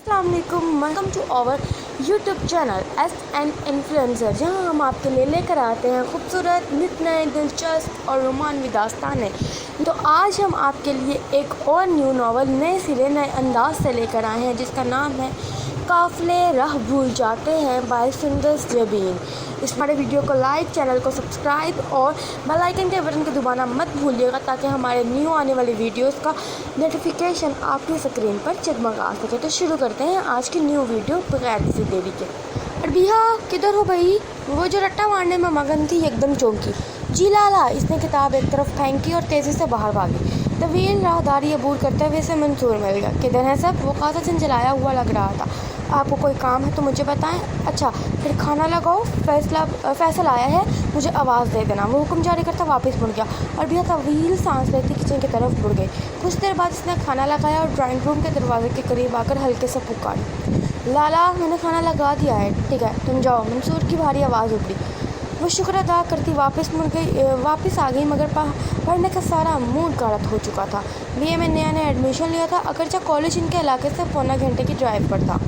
अस्सलाम वालेकुम, welcome to our YouTube channel SN influencer, जहां हम आपके लिए लेकर आते हैं खूबसूरत नित नए दिलचस्प और रोमानवी दास्तानें। तो आज हम आपके लिए एक और न्यू नावल नए सिरे नए अंदाज से लेकर आए हैं, जिसका नाम है काफ़िले राह भूल जाते हैं बाय सुंदर जबीन। इस हमारे वीडियो को लाइक, चैनल को सब्सक्राइब और बेल आइकन के बटन को दबाना मत भूलिएगा, ताकि हमारे न्यू आने वाली वीडियोस का नोटिफिकेशन आपकी स्क्रीन पर जगमगा सके। तो शुरू करते हैं आज की न्यू वीडियो बगैर किसी देरी के। अरबिया, किधर हो भाई? वो जो रट्टा मारने में मगन थी एकदम चौंकी। जी लाला, इसने किताब एक तरफ फेंकी और तेज़ी से बाहर भागी। तवील राहदारी अबूर करते हुए इसे मंसूर मिल गया। किधर है सब? वो कासा झंझलाया हुआ लग रहा था। आपको कोई काम है तो मुझे बताएं। अच्छा, फिर खाना लगाओ। फैसल आया है, मुझे आवाज़ दे देना। वो हुक्म जारी करता वापस मुड़ गया और भैया तवील सांस लेती किचन की तरफ मुड़ गई। कुछ देर बाद इसने खाना लगाया और ड्राइंग रूम के दरवाजे के करीब आकर हल्के से पुकारी, लाला मैंने खाना लगा दिया है। ठीक है, तुम जाओ। मंसूर की भारी आवाज़ उभरी। वो शुक्र अदा करती वापस आ गई, मगर पढ़ने का सारा मूड गारत हो चुका था। BA में नया एडमिशन लिया था, अगरचे कॉलेज इनके इलाके से पौना घंटे की ड्राइव पर था,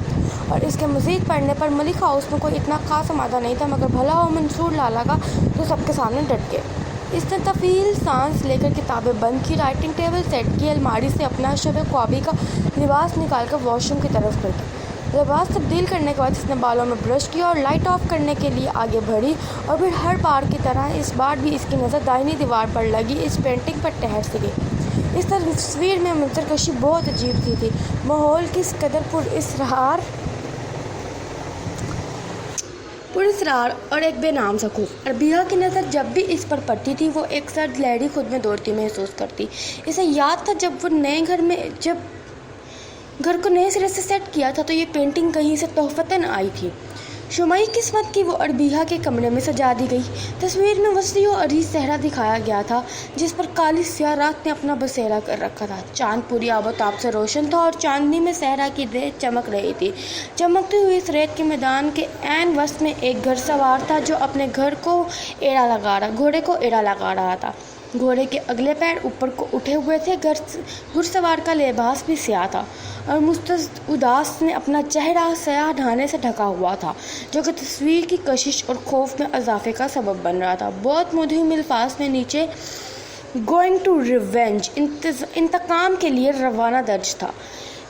और इसके मज़ीद पढ़ने पर मलिक हाउस में कोई इतना खास मादा नहीं था, मगर भला हो मंसूर लाला का तो सबके सामने डट गए। इसने तफील सांस लेकर किताबें बंद की, राइटिंग टेबल सेट की, अलमारी से अपना शब ख्वाबी का लिबास निकाल कर वॉशरूम की तरफ बढ़ी। लिबास तब्दील करने के बाद इसने बालों में ब्रश किया और लाइट ऑफ करने के लिए आगे बढ़ी, और फिर हर बार की तरह इस बार भी इसकी नज़र दाहिनी दीवार पर लगी इस पेंटिंग पर ठहर सी गई। इस तस्वीर में मंजरकशी बहुत अजीब सी थी। माहौल किस कदर पुरस्रार और एक बेनाम सा खूफ। अरबिया की नज़र जब भी इस पर पड़ती थी, वो एक सर्द लहरी खुद में दौड़ती महसूस करती। इसे याद था जब वो घर को नए सिरे से सेट किया था, तो ये पेंटिंग कहीं से तोहफतन आई थी। शुमाई किस्मत की वो अरबिया के कमरे में सजा दी गई। तस्वीर में वसी और अरीज सहरा दिखाया गया था, जिस पर काली स्याह रात ने अपना बसेरा कर रखा था। चांद पूरी आबोताब से रोशन था और चांदनी में सहरा की रेत चमक रही थी। चमकती हुई इस रेत के मैदान के ऐन वस्त में एक घुड़सवार था, जो अपने घोड़े को एड़ा लगा रहा था। घोड़े के अगले पैर ऊपर को उठे हुए थे। घुड़सवार का लिबास भी स्याह था और मुस्तैद उदास ने अपना चेहरा स्याह ढाने से ढका हुआ था, जो कि तस्वीर की कशिश और खौफ में इजाफे का सबब बन रहा था। बहुत मुद्हिम अल्फाज में नीचे गोइंग टू रिवेंज, इंतकाम के लिए रवाना दर्ज था।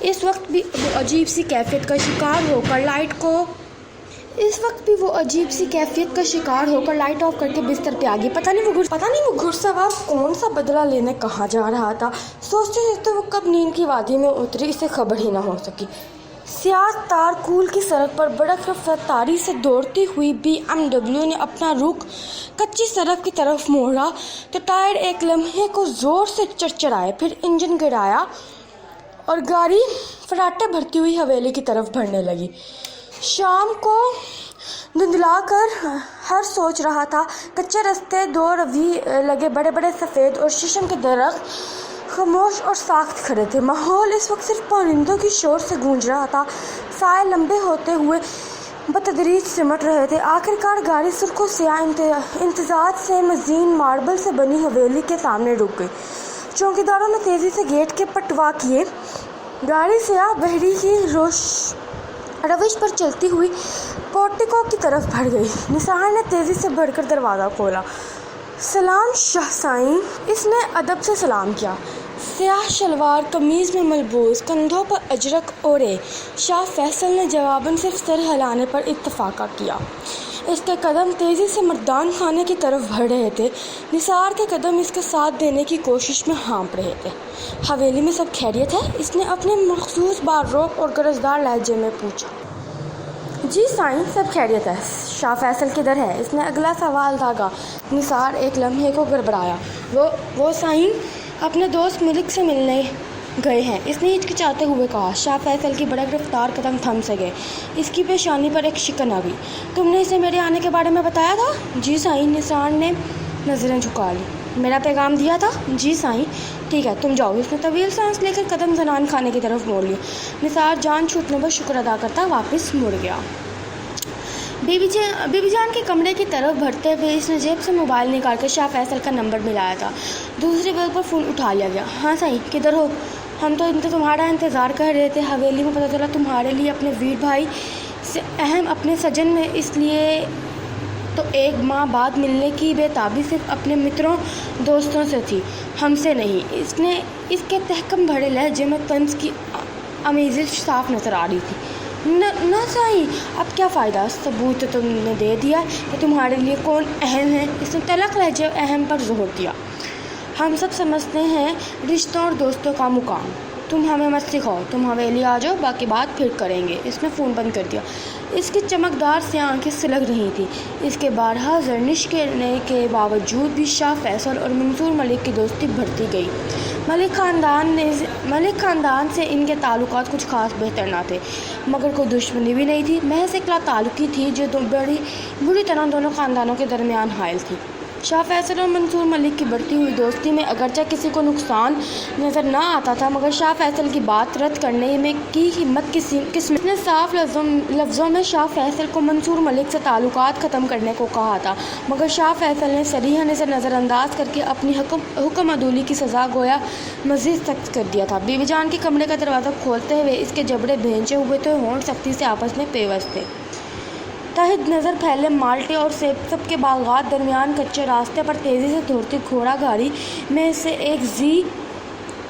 इस वक्त भी वो अजीब सी कैफियत का शिकार होकर लाइट ऑफ करके बिस्तर पे आ गई। पता नहीं वो घुड़सवार कौन सा बदला लेने कहाँ जा रहा था। सोचते सोचते वो कब नींद की वादी में उतरी, इसे खबर ही ना हो सकी। स्याह तार कूल की सड़क पर बड़क रफ्तारी से दौड़ती हुई BMW ने अपना रुख कच्ची सड़क की तरफ मोड़ा, तो टायर एक लम्हे को जोर से चरचराए, फिर इंजन गिराया और गाड़ी फराटे भरती हुई हवेली की तरफ बढ़ने लगी। शाम को धुंधलाकर हर सोच रहा था। कच्चे रास्ते, दो रवि लगे बड़े बड़े सफ़ेद और शीशम के दरख्त खामोश और साख्त खड़े थे। माहौल इस वक्त सिर्फ परिंदों की शोर से गूंज रहा था। साए लंबे होते हुए बतदरीज सिमट रहे थे। आखिरकार गाड़ी सुर्खों स्याह इंतजाज से मजीन मार्बल से बनी हवेली के सामने रुक गई। चौकीदारों ने तेज़ी से गेट के पटवा किए। गाड़ी स्याह बहरी की रविश पर चलती हुई पोर्टिको की तरफ बढ़ गई। निसार ने तेज़ी से बढ़कर दरवाज़ा खोला। सलाम शाह साईं, इसने अदब से सलाम किया। स्याह शलवार कमीज़ में मलबूस, कंधों पर अजरक ओढ़े शाह फैसल ने जवाबन सिर्फ सर हिलाने पर इत्तफाका किया। इसके कदम तेज़ी से मर्दान खाने की तरफ बढ़ रहे थे। निसार के कदम इसके साथ देने की कोशिश में हाँप रहे थे। हवेली में सब खैरियत है? इसने अपने मखसूस बारोक और गरजदार लहजे में पूछा। जी साईं, सब खैरियत है। शाह फैसल किधर है? इसने अगला सवाल दागा। निसार एक लम्हे को गड़बड़ाया। वो साईं अपने दोस्त मलिक से मिलने गए हैं, इसने हिचकिचाते हुए कहा। शाह फैसल की बड़क रफ्तार कदम थम से गए। इसकी पेशानी पर एक शिकन आ गई। तुमने इसे मेरे आने के बारे में बताया था? जी साईं। निसार ने नज़रें झुका ली। मेरा पैगाम दिया था? जी साईं। ठीक है, तुम जाओ। इसने तवील सांस लेकर कदम जनान खाने की तरफ मोड़ लिया। निसार जान छूटने पर शुक्र अदा करता वापस मुड़ गया। बीबी जान के कमरे की तरफ बढ़ते हुए इसने जेब से मोबाइल निकाल कर शाह फैसल का नंबर मिलाया था। दूसरे बेल पर फ़ोन उठा लिया गया। हाँ साईं, किधर हो? ہم تو تمہارا انتظار کر رہے تھے. حویلی میں پتہ چلا تمہارے لیے اپنے ویر بھائی سے اہم اپنے سجن میں اس لیے تو 1 ماہ بعد ملنے کی بےتابی صرف اپنے متروں دوستوں سے تھی، ہم سے نہیں. اس کے تحکم بھرے لہجے میں طنز کی آمیزش صاف نظر آ رہی تھی. نہ صحیح، اب کیا فائدہ، ثبوت تم نے دے دیا کہ تمہارے لیے کون اہم ہے. اس نے تلخ لہجے اہم پر زور دیا. ہم سب سمجھتے ہیں رشتوں اور دوستوں کا مقام. تم ہمیں مت سکھاؤ، تم حویلی آ جاؤ، باقی بات پھر کریں گے. اس نے فون بند کر دیا. اس کی چمکدار سیاہ آنکھیں سلگ رہی تھیں. اس کے بارہا زرنش کرنے کے باوجود بھی شاہ فیصل اور منصور ملک کی دوستی بڑھتی گئی. ملک خاندان سے ان کے تعلقات کچھ خاص بہتر نہ تھے، مگر کوئی دشمنی بھی نہیں تھی. محض ایک لاتعلقی تھی جو بری طرح دونوں خاندانوں کے درمیان حائل تھی. شاہ فیصل اور منصور ملک کی بڑھتی ہوئی دوستی میں اگرچہ کسی کو نقصان نظر نہ آتا تھا، مگر شاہ فیصل کی بات رد کرنے میں کی ہمت قسمت نے صاف لفظوں میں شاہ فیصل کو منصور ملک سے تعلقات ختم کرنے کو کہا تھا، مگر شاہ فیصل نے صریحاً اسے نظر انداز کر کے اپنی حکم عدولی کی سزا گویا مزید سخت کر دیا تھا. بیوی جان کے کمرے کا دروازہ کھولتے ہوئے اس کے جبڑے بھینچے ہوئے تھے، ہونٹ سختی سے آپس میں پیوست تھے. تحت نظر پھیلے مالٹے اور سیب کے باغات درمیان کچے راستے پر تیزی سے دوڑتی گھوڑا گاڑی میں سے ایک ذی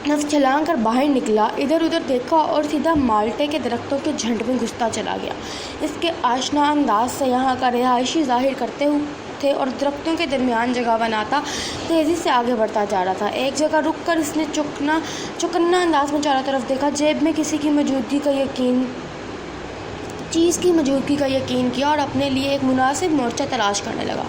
نفس چھلانگ کر باہر نکلا، ادھر ادھر دیکھا اور سیدھا مالٹے کے درختوں کے جھنڈ میں گھستا چلا گیا. اس کے آشنا انداز سے یہاں کا رہائشی ظاہر کرتے تھے اور درختوں کے درمیان جگہ بناتا تیزی سے آگے بڑھتا جا رہا تھا. ایک جگہ رک کر اس نے چکنا انداز میں چاروں طرف دیکھا، جیب میں کسی کی موجودگی کا یقین کیا اور اپنے لیے ایک مناسب مورچہ تلاش کرنے لگا.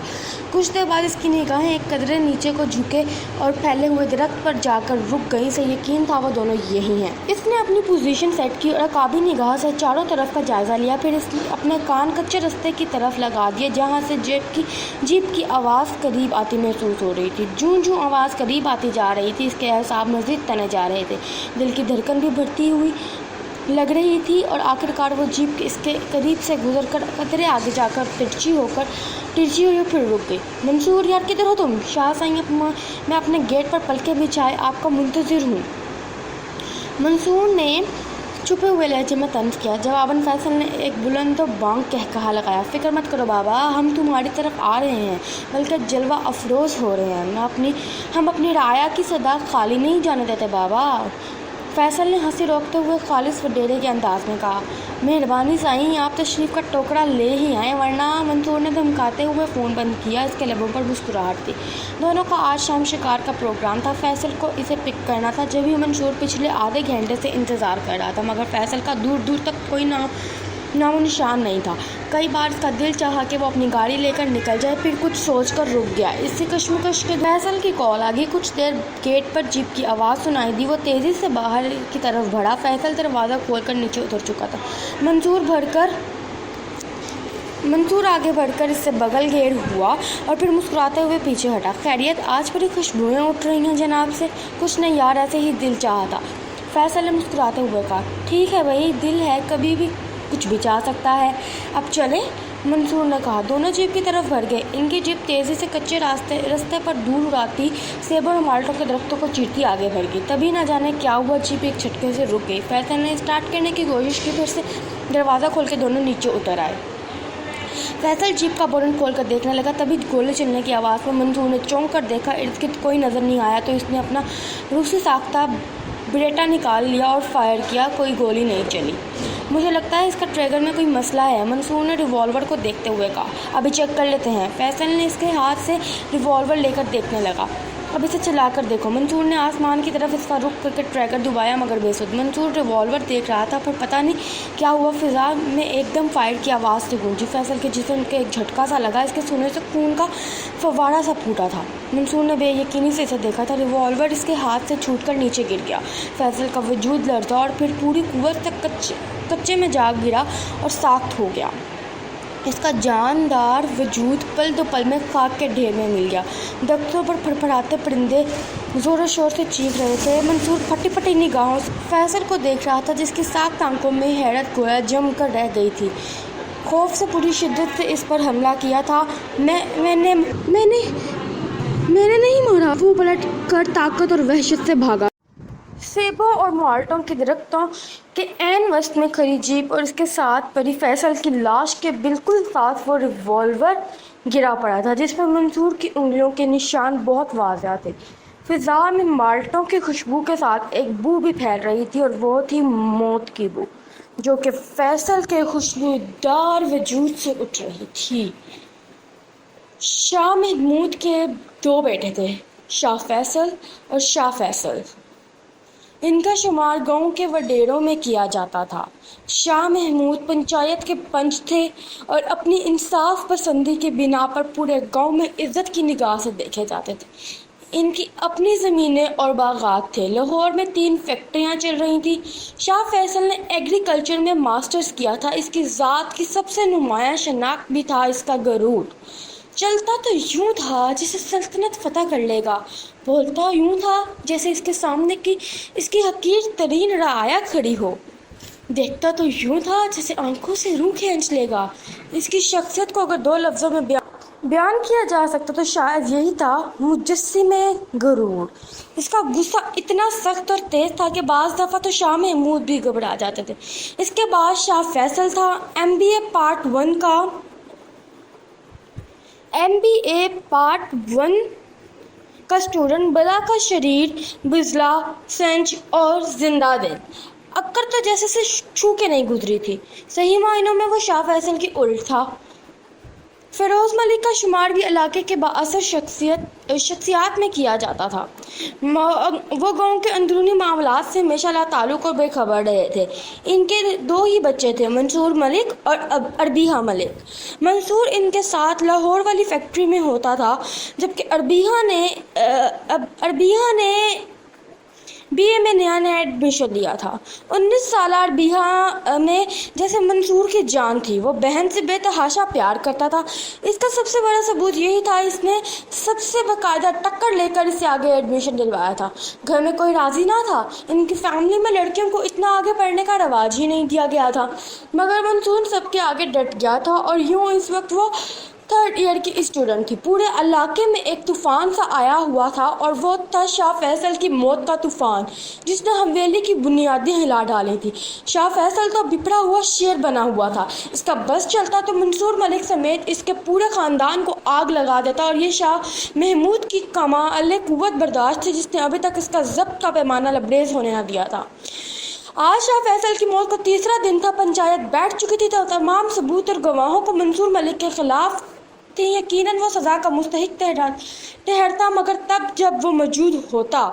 کچھ دیر بعد اس کی نگاہیں ایک قدرے نیچے کو جھکے اور پھیلے ہوئے درخت پر جا کر رک گئی. سے یقین تھا وہ دونوں یہی ہیں. اس نے اپنی پوزیشن سیٹ کی اور عقابی نگاہ سے چاروں طرف کا جائزہ لیا. پھر اس نے اپنے کان کچے رستے کی طرف لگا دیے جہاں سے جیپ کی آواز قریب آتی محسوس ہو رہی تھی. جوں آواز قریب آتی جا رہی تھی، اس کے اعصاب مزید تنے جا رہے تھے. دل کی دھڑکن بھی بڑھتی ہوئی لگ رہی تھی اور آخرکار وہ جیپ اس کے قریب سے گزر کر قدرے آگے جا کر ترچھی ہوئی اور پھر رک گئی. منصور یار کدھر ہو تم؟ شاہ سائیں میں اپنے گیٹ پر پلکیں بچھائے آپ کا منتظر ہوں. منصور نے چھپے ہوئے لہجے میں طنز کیا. جواباً فیصل نے ایک بلند و بانگ کہا لگایا. فکر مت کرو بابا، ہم تمہاری طرف آ رہے ہیں بلکہ جلوہ افروز ہو رہے ہیں. ہم اپنی رعایا کی صدا خالی نہیں جانے دیتے بابا. فیصل نے ہنسی روکتے ہوئے خالص وڈیرے کے انداز میں کہا. مہربانی سائیں، آپ تشریف کا ٹوکرا لے ہی آئیں ورنہ. منصور نے دھمکاتے ہوئے فون بند کیا. اس کے لبوں پر مسکراہٹ تھی. دونوں کا آج شام شکار کا پروگرام تھا. فیصل کو اسے پک کرنا تھا، جبھی منصور پچھلے آدھے گھنٹے سے انتظار کر رہا تھا، مگر فیصل کا دور تک کوئی نام و نشان نہیں تھا. کئی بار اس کا دل چاہا کہ وہ اپنی گاڑی لے کر نکل جائے، پھر کچھ سوچ کر رک گیا. اس سے کشمکش کے فیصل کی کال آ گئی. کچھ دیر گیٹ پر جیپ کی آواز سنائی دی. وہ تیزی سے باہر کی طرف بڑھا. فیصل دروازہ کھول کر نیچے اتر چکا تھا. منصور آگے بڑھ کر اس سے بغل گھیر ہوا اور پھر مسکراتے ہوئے پیچھے ہٹا. خیریت؟ آج بڑی خوشبوئیں اٹھ رہی ہیں جناب سے. کچھ نہیں یار، ایسے ہی دل چاہا تھا. فیصل نے مسکراتے ہوئے کہا. ٹھیک ہے بھائی، دل ہے، کبھی بھی کچھ بھی چاہ سکتا ہے. اب چلیں؟ منصور نے کہا. دونوں جیپ کی طرف بڑھ گئے. ان کی جیپ تیزی سے کچے راستے پر دھول اڑاتی سیبوں اور مالٹوں کے درختوں کو چیرتی آگے بڑھ گئی. تبھی نہ جانے کیا ہوا، جیپ ایک جھٹکے سے رک گئی. فیصل نے اسٹارٹ کرنے کی کوشش کی، پھر سے دروازہ کھول کے دونوں نیچے اتر آئے. فیصل جیپ کا بورن کھول کر دیکھنے لگا. تبھی گولے چلنے کی آواز پر منصور نے چونک کر دیکھا. ارد گرد کوئی نظر نہیں آیا تو اس نے اپنا روسی ساختہ بریٹا نکال لیا اور فائر کیا. کوئی گولی نہیں چلی. مجھے لگتا ہے اس کا ٹریگر میں کوئی مسئلہ ہے، منصور نے ریوالور کو دیکھتے ہوئے کہا. ابھی چیک کر لیتے ہیں. فیصل نے اس کے ہاتھ سے ریوالور لے کر دیکھنے لگا. اب اسے چلا کر دیکھو. منصور نے آسمان کی طرف اس کا رخ کر کے ٹریگر دبایا، مگر بے سود. منصور ریوالور دیکھ رہا تھا، پر پتہ نہیں کیا ہوا، فضا میں ایک دم فائر کی آواز سے گونجی. فیصل کے جسم کے ایک جھٹکا سا لگا. اس کے سونے سے خون کا فوارہ سا پھوٹا تھا. منصور نے بے یقینی سے اسے دیکھا تھا. ریوالور اس کے ہاتھ سے چھوٹ کر نیچے گر گیا. فیصل کا وجود لرزا اور پھر پوری قوت سے کچے میں جا گرا اور ساخت ہو گیا. اس کا جاندار وجود پل دو پل میں خاک کے ڈھیر میں مل گیا. درختوں پر پھڑپھڑاتے پرندے زور و شور سے چیخ رہے تھے. منصور پھٹی نگاہوں سے فیصل کو دیکھ رہا تھا، جس کی ساخت آنکھوں میں حیرت گویا جم کر رہ گئی تھی. خوف سے پوری شدت سے اس پر حملہ کیا تھا. میں نے نہیں مارا. وہ پلٹ کر طاقت اور وحشت سے بھاگا. सेबों और माल्टों के दरख्तों के ऐन वस्त में खड़ी जीप और इसके साथ परी फैसल की लाश के बिल्कुल साथ वो रिवॉल्वर गिरा पड़ा था जिस पर मंसूर की उंगलियों के निशान बहुत वाज़ेह थे। फिजा में माल्टों की खुशबू के साथ एक बू भी फैल रही थी और वो थी मौत की बू, जो कि फैसल के खुशबूदार वजूद से उठ रही थी। शाह महमूद के दो बेटे थे, शाह फैसल और शाह फैसल। इनका शुमार गांव के वडेरों में किया जाता था। शाह महमूद पंचायत के पंच थे और अपनी इंसाफ पसंदी की बिना पर पूरे गांव में इज्जत की निगाह से देखे जाते थे। इनकी अपनी ज़मीनें और बागात थे। लाहौर में 3 फैक्ट्रियां चल रही थी। शाह फैसल ने एग्रीकल्चर में मास्टर्स किया था। इसकी ज़ात की सबसे नुमायां शनाख्त भी था इसका गरूर। चलता तो यूं था जैसे सल्तनत फतह कर लेगा, बोलता यूं था जैसे इसके सामने की इसकी हकीर तरीन राया खड़ी हो, देखता तो यूं था जैसे आंखों से रूह खींच लेगा। इसकी शख्सियत को अगर 2 लफ्ज़ों में बयान किया जा सकता तो शायद यही था, मुजस्सिमे गरूर। इसका गुस्सा इतना सख्त और तेज था कि बाज़ दफ़ा तो शाह महमूद भी घबरा जाते थे। इसके बाद शाह फैसल था। MBA पार्ट 1 का स्टूडेंट, बला का शरीर, बिजला, सेंच और जिंदा दिल। अक्कर तो जैसे से छू के नहीं गुजरी थी। सही मायनों में वो शाह फैसल की उल्ट था। फ़िरोज़ मलिक का शुमार भी इलाके के बाअसर शख्सियात में किया जाता था। वो गांव के अंदरूनी मामलात से हमेशा लाताल्लुक़ और बेखबर रहे थे। इनके 2 ही बच्चे थे, मंसूर मलिक और अरबिहा मलिक। मंसूर इनके साथ लाहौर वाली फैक्ट्री में होता था, जबकि अरबिहा ने BA में नया एडमिशन लिया था। 19 साल अरबिहा में जैसे मंसूर की जान थी। वो बहन से बेतहाशा प्यार करता था। इसका सबसे बड़ा सबूत यही था, इसने सबसे बाकायदा टक्कर लेकर इसे आगे एडमिशन दिलवाया था। घर में कोई राज़ी ना था। इनकी फैमिली में लड़कियों को इतना आगे पढ़ने का रवाज ही नहीं दिया गया था, मगर मंसूर सबके आगे डट गया था और यूँ इस वक्त वो 3rd ईयर की स्टूडेंट थी। पूरे इलाके में एक तूफ़ान सा आया हुआ था और वो था शाह फैसल की मौत का तूफ़ान, जिसने हवेली की बुनियादें हिला डाली थी। शाह फैसल तो बिपरा हुआ शेर बना हुआ था। इसका बस चलता तो मंसूर मलिक समेत इसके पूरे ख़ानदान को आग लगा देता और ये शाह महमूद की कमाल कुव्वत बर्दाश्त थी, जिसने अभी तक इसका ज़ब्त का पैमाना लबरेज होने न दिया था। आज शाह फैसल की मौत को 3रा दिन था। पंचायत बैठ चुकी थी तो तमाम सबूत और गवाहों को मंसूर मलिक के खिलाफ थे। यकीनन वो सज़ा का मुस्तहिक ठहरता, मगर तब जब वो मौजूद होता।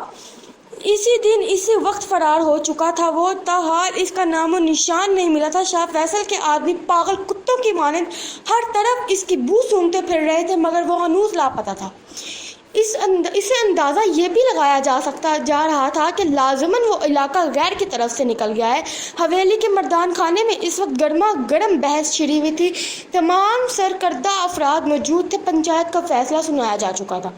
इसी दिन इसी वक्त फरार हो चुका था वो, ताहाल इसका नामो निशान नहीं मिला था। शाह फैसल के आदमी पागल कुत्तों की मानंद हर तरफ इसकी बू सूंघते फिर रहे थे, मगर वो हनूज लापता था। इसे अंदाज़ा ये भी लगाया जा रहा था कि लाजमन वो इलाका गैर की तरफ से निकल गया है। हवेली के मर्दान खाने में इस वक्त गर्मा गर्म बहस छिड़ी हुई थी। तमाम सरकर्दा अफराद मौजूद थे। पंचायत का फैसला सुनाया जा चुका था।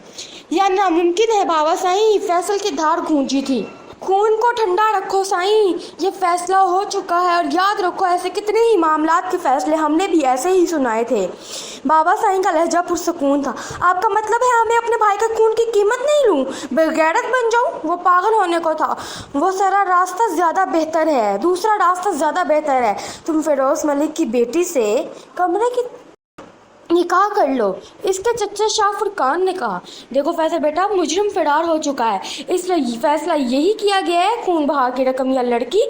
यह नामुमकिन है बाबा साईं, फैसल की धार गूंजी थी। खून को ठंडा रखो साईं, ये फैसला हो चुका है और याद रखो ऐसे कितने ही मामलात के फैसले हमने भी ऐसे ही सुनाए थे। बाबा साईं का लहजा पुरसकून था। आपका मतलब है हमें अपने भाई का खून की कीमत नहीं लूं, बेगैरत बन जाऊं? वो पागल होने को था। वो सारा रास्ता ज़्यादा बेहतर है, दूसरा रास्ता ज़्यादा बेहतर है। तुम फ़िरोज़ मलिक की बेटी से कमरे की निकाह कर लो, इसके चचा शाह फुरकान ने कहा। देखो फैसल बेटा, मुजरिम फरार हो चुका है, इसलिए फैसला यही किया गया है, खून बहा की रकम या लड़की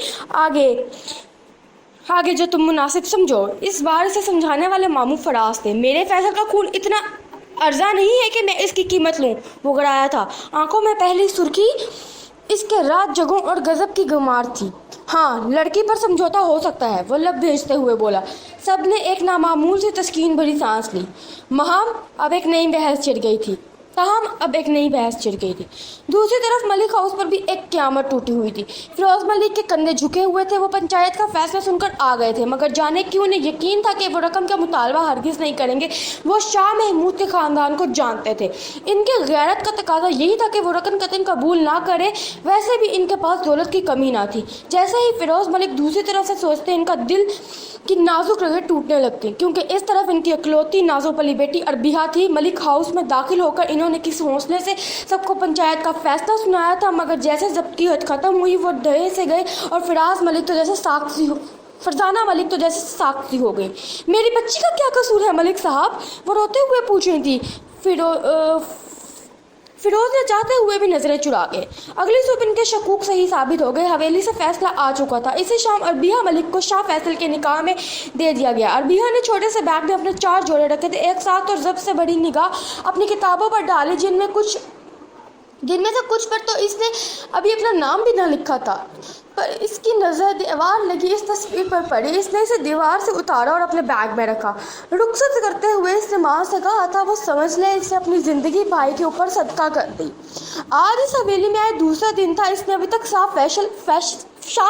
आगे जो तुम मुनासिब समझो। इस बार से समझाने वाले मामू फराज थे। मेरे फैसल का खून इतना अर्जा नहीं है कि मैं इसकी कीमत लूँ, वो गड़ाया था। आंखों में पहली सुर्खी इसके रात जगों और गजब की गुमार थी। हाँ, लड़की पर समझौता हो सकता है, वो लब भेजते हुए बोला। सब ने एक नामामूल सी तस्कीन भरी सांस ली। अब एक नई बहस छिड़ गई थी। दूसरी तरफ मलिक हाउस पर भी एक क़यामत टूटी हुई थी। फ़िरोज़ मलिक के कंधे झुके हुए थे। वो पंचायत का फैसला सुनकर आ गए थे, मगर जाने क्यों उन्हें यकीन था कि वो रकम का मुतालबा हरगिज़ नहीं करेंगे। वो शाह महमूद के ख़ानदान को जानते थे। इनके गैरत का तकाजा यही था कि वो रकम कतन कबूल ना करे। वैसे भी इनके पास दौलत की कमी ना थी। जैसे ही फ़िरोज़ मलिक दूसरी तरफ से सोचते, इनका दिल कि नाजुक रगें टूटने लगती, क्योंकि इस तरफ इनकी इकलौती नाजुक पली बेटी अरबिहा थी। मलिक हाउस में दाखिल होकर इन्होंने किस हौसले से सबको पंचायत का फैसला सुनाया था, मगर जैसे जब्ती हद खत्म हुई वो डरे से गए और फरजाना मलिक तो जैसे साक्षी हो गई। मेरी बच्ची का क्या कसूर है मलिक साहब, वो रोते हुए पूछ रही थी। फिरोज ने चाहते हुए भी नजरें चुरा गए। अगली सुबह इनके शकूक सही साबित हो गए। हवेली से फैसला आ चुका था। इसी शाम अरबिहा मलिक को शाह फैसल के निकाह में दे दिया गया। अरबिहा ने छोटे से बैग में अपने 4 जोड़े रखे थे एक साथ और जब से बड़ी निगाह अपनी किताबों पर डाली, जिनमें से कुछ पर तो इसने अभी अपना नाम भी ना लिखा था, पर इसकी नज़र दीवार लगी इस तस्वीर पर पड़ी। इसने इसे दीवार से उतारा और अपने बैग में रखा। रुखसत करते हुए इसने माँ से कहा था वो समझ ले इसे अपनी ज़िंदगी भाई के ऊपर सदका कर दी। आज इस हवेली में आए दूसरा दिन था। इसने अभी तक शाह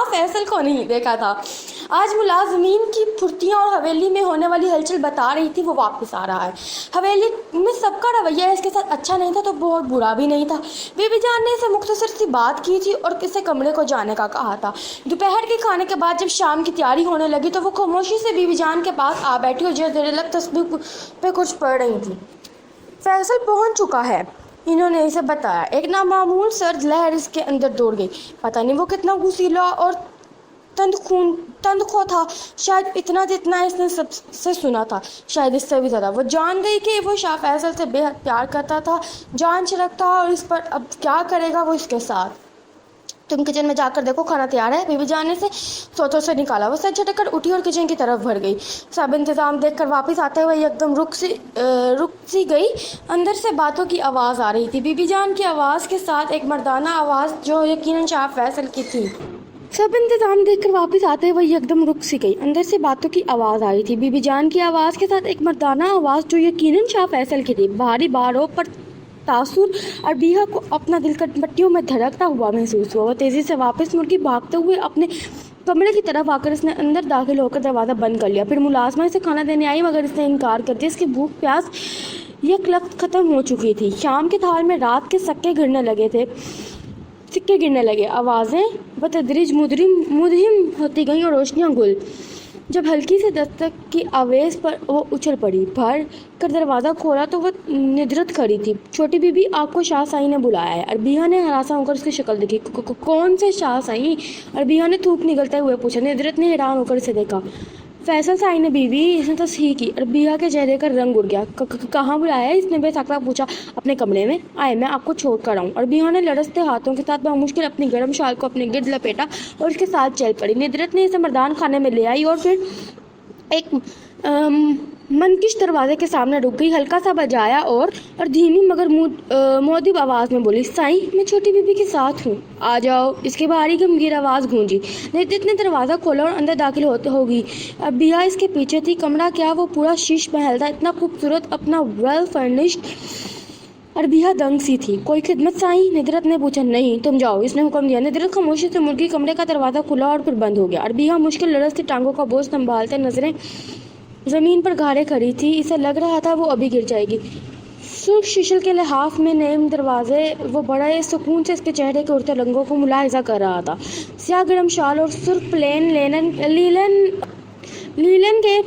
फैसल को नहीं देखा था। आज मुलाजमीन की फुर्तियाँ और हवेली में होने वाली हलचल बता रही थी वो वापस आ रहा है। हवेली में सबका रवैया इसके साथ अच्छा नहीं था तो बहुत बुरा भी नहीं था। बीबी जान ने इसे मुख्तसर सी बात की थी और किसी कमरे को जाने का कहा था। दोपहर के खाने के बाद जब शाम की तैयारी होने लगी तो वो खामोशी से बीबी जान के पास आ बैठी और देर लग तस्बीह पे कुछ पढ़ रही थी। फैसल पहुंच चुका है, इन्होंने इसे बताया। एक नामामूल सर्द लहर इसके अंदर दौड़ गई। पता नहीं वो कितना गुस्सीला और तंदखो था, शायद इतना जितना इसने सबसे सुना था, शायद इससे भी ज़्यादा। वो जान गई कि वो शाह फैसल से बेहद प्यार करता था, जान छिड़कता और इस पर अब क्या करेगा वो इसके साथ। तुम किचन में जाकर देखो, खाना तैयार है, बीबी जान ने से सोचों से निकाला। वो सर झटक कर उठी और किचन की तरफ भर गई। सब इंतज़ाम देखकर वापस आते हुए एकदम रुक सी गई। अंदर से बातों की आवाज़ आ रही थी, बीबी जान की आवाज़ के साथ एक मर्दाना आवाज़ जो यकीनन शाह फैसल की थी। सब इंतज़ाम देखकर वापस आते हुए एकदम रुक सी गई। अंदर से बातों की आवाज़ आ रही थी, बीबी जान की आवाज़ के साथ एक मर्दाना आवाज़ जो यकीनन शाह फैसल की थी। भारी बारों पर तासुर अरबिहा को अपना दिल पट्टियों में धड़कता हुआ महसूस हुआ। वो तेज़ी से वापस मुड़ के भागते हुए अपने कमरे की तरफ आकर इसने अंदर दाखिल होकर दरवाज़ा बंद कर लिया। फिर मुलाजमा इसे खाना देने आई मगर इसने इनकार कर दिया। इसकी भूख प्यास यकलख्त ख़त्म हो चुकी थी। शाम के थाल में रात के सिक्के गिरने लगे। आवाज़ें बतदरीज मुदहिम होती गईं और रोशनियाँ गुल। जब हल्की से दस्तक की आवेज़ पर वो उछल पड़ी। भर कर दरवाज़ा खोला तो वो निद्रत खड़ी थी। छोटी बीबी आपको शाह साईं ने बुलाया है। अरबिहा ने हरासा होकर उसकी शक्ल देखी। कौन से शाह साईं? अरबिहा ने थूक निकलते हुए पूछा। निद्रत ने हैरान होकर इसे देखा। फैसल साईं ने बीबी, इसने तस्हीह की। अरबिहा के चेहरे का रंग उड़ गया। कहाँ बुलाया है? इसने बेसाख्ता पूछा। अपने कमरे में। आए, मैं आपको छोड़ कर आऊँ। अरबिहा ने लड़सते हाथों के साथ बामुश्किल अपनी गर्म शाल को अपने गिर्द लपेटा और उसके साथ चल पड़ी। निद्रत ने इसे मर्दान खाने में ले आई और फिर एक मनकिश दरवाजे के सामने रुक गई। हल्का सा बजाया और धीमी मगर मोदिब आवाज़ में बोली, साईं मैं छोटी बीबी के साथ हूँ, आ जाओ। इसके बाहरी गंभीर आवाज़ गूंजी। निद्रत ने दरवाज़ा खोला और अंदर दाखिल होगी। अरबिहा इसके पीछे थी। कमरा क्या, वो पूरा शीश महल था, इतना खूबसूरत, अपना वेल फर्निश्ड। अरबिहा दंग सी थी। कोई खिदमत साईं? निद्रत ने पूछा। नहीं, तुम जाओ, इसने हुक्म दिया। निद्रत खामोशी से मुर्गी। कमरे का दरवाज़ा खुला और फिर बंद हो गया। अरबिहा मुश्किल लड़सती टांगों का बोझ संभालते नजरें ज़मीन पर गारे खड़ी थी। इसे लग रहा था वो अभी गिर जाएगी। सुर्ख शीशल के लिहाफ में नेम दरवाजे वो बड़े सुकून से इसके चेहरे के उड़ते रंगों को मुलाहिजा कर रहा था। स्याह गर्म शाल और सुर्ख प्लेन लीलन के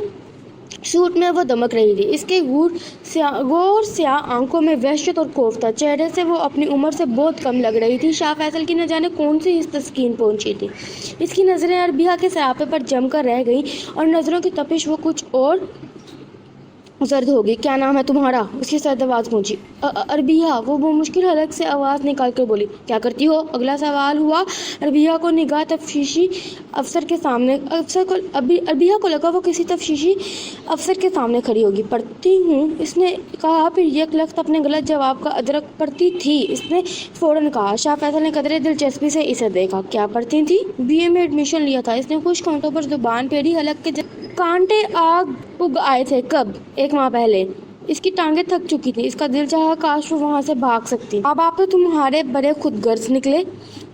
सूट में वो दमक रही थी। इसके गौर स्याह आंखों में वहशत और खौफ था। चेहरे से वो अपनी उम्र से बहुत कम लग रही थी। शाह फैसल की न जाने कौन सी इस तस्कीन पहुंची थी। इसकी नज़रें अरबिहा के सरापे पर जमकर रह गई और नज़रों की तपिश वो कुछ और जर्द होगी। क्या नाम है तुम्हारा? उसकी सर्द आवाज़ पहुंची। अरबिहा, वो मुश्किल हलक से आवाज़ निकाल कर बोली। क्या करती हो? अगला सवाल हुआ। अरबिहा को निगाह तफ्तीशी अफसर के सामने अरबिहा को लगा वो किसी तफ्तीशी अफसर के सामने खड़ी होगी। पढ़ती हूँ, इसने कहा। फिर यकलख्त अपने गलत जवाब का अदरक पढ़ती थी, इसने फ़ौरन कहा। शाह फैसल ने कदरे दिलचस्पी से इसे देखा। क्या पढ़ती थी? BA में एडमिशन लिया था। इसने खुश्क होंठों पर जुबान पेड़ी। हलक के कांटे आग उग आए थे। कब? 1 माह पहले। इसकी टांगें थक चुकी थी। इसका दिल चाहा काश वो वहाँ से भाग सकती। अब आप तो तुम्हारे बड़े खुदगर्ज निकले।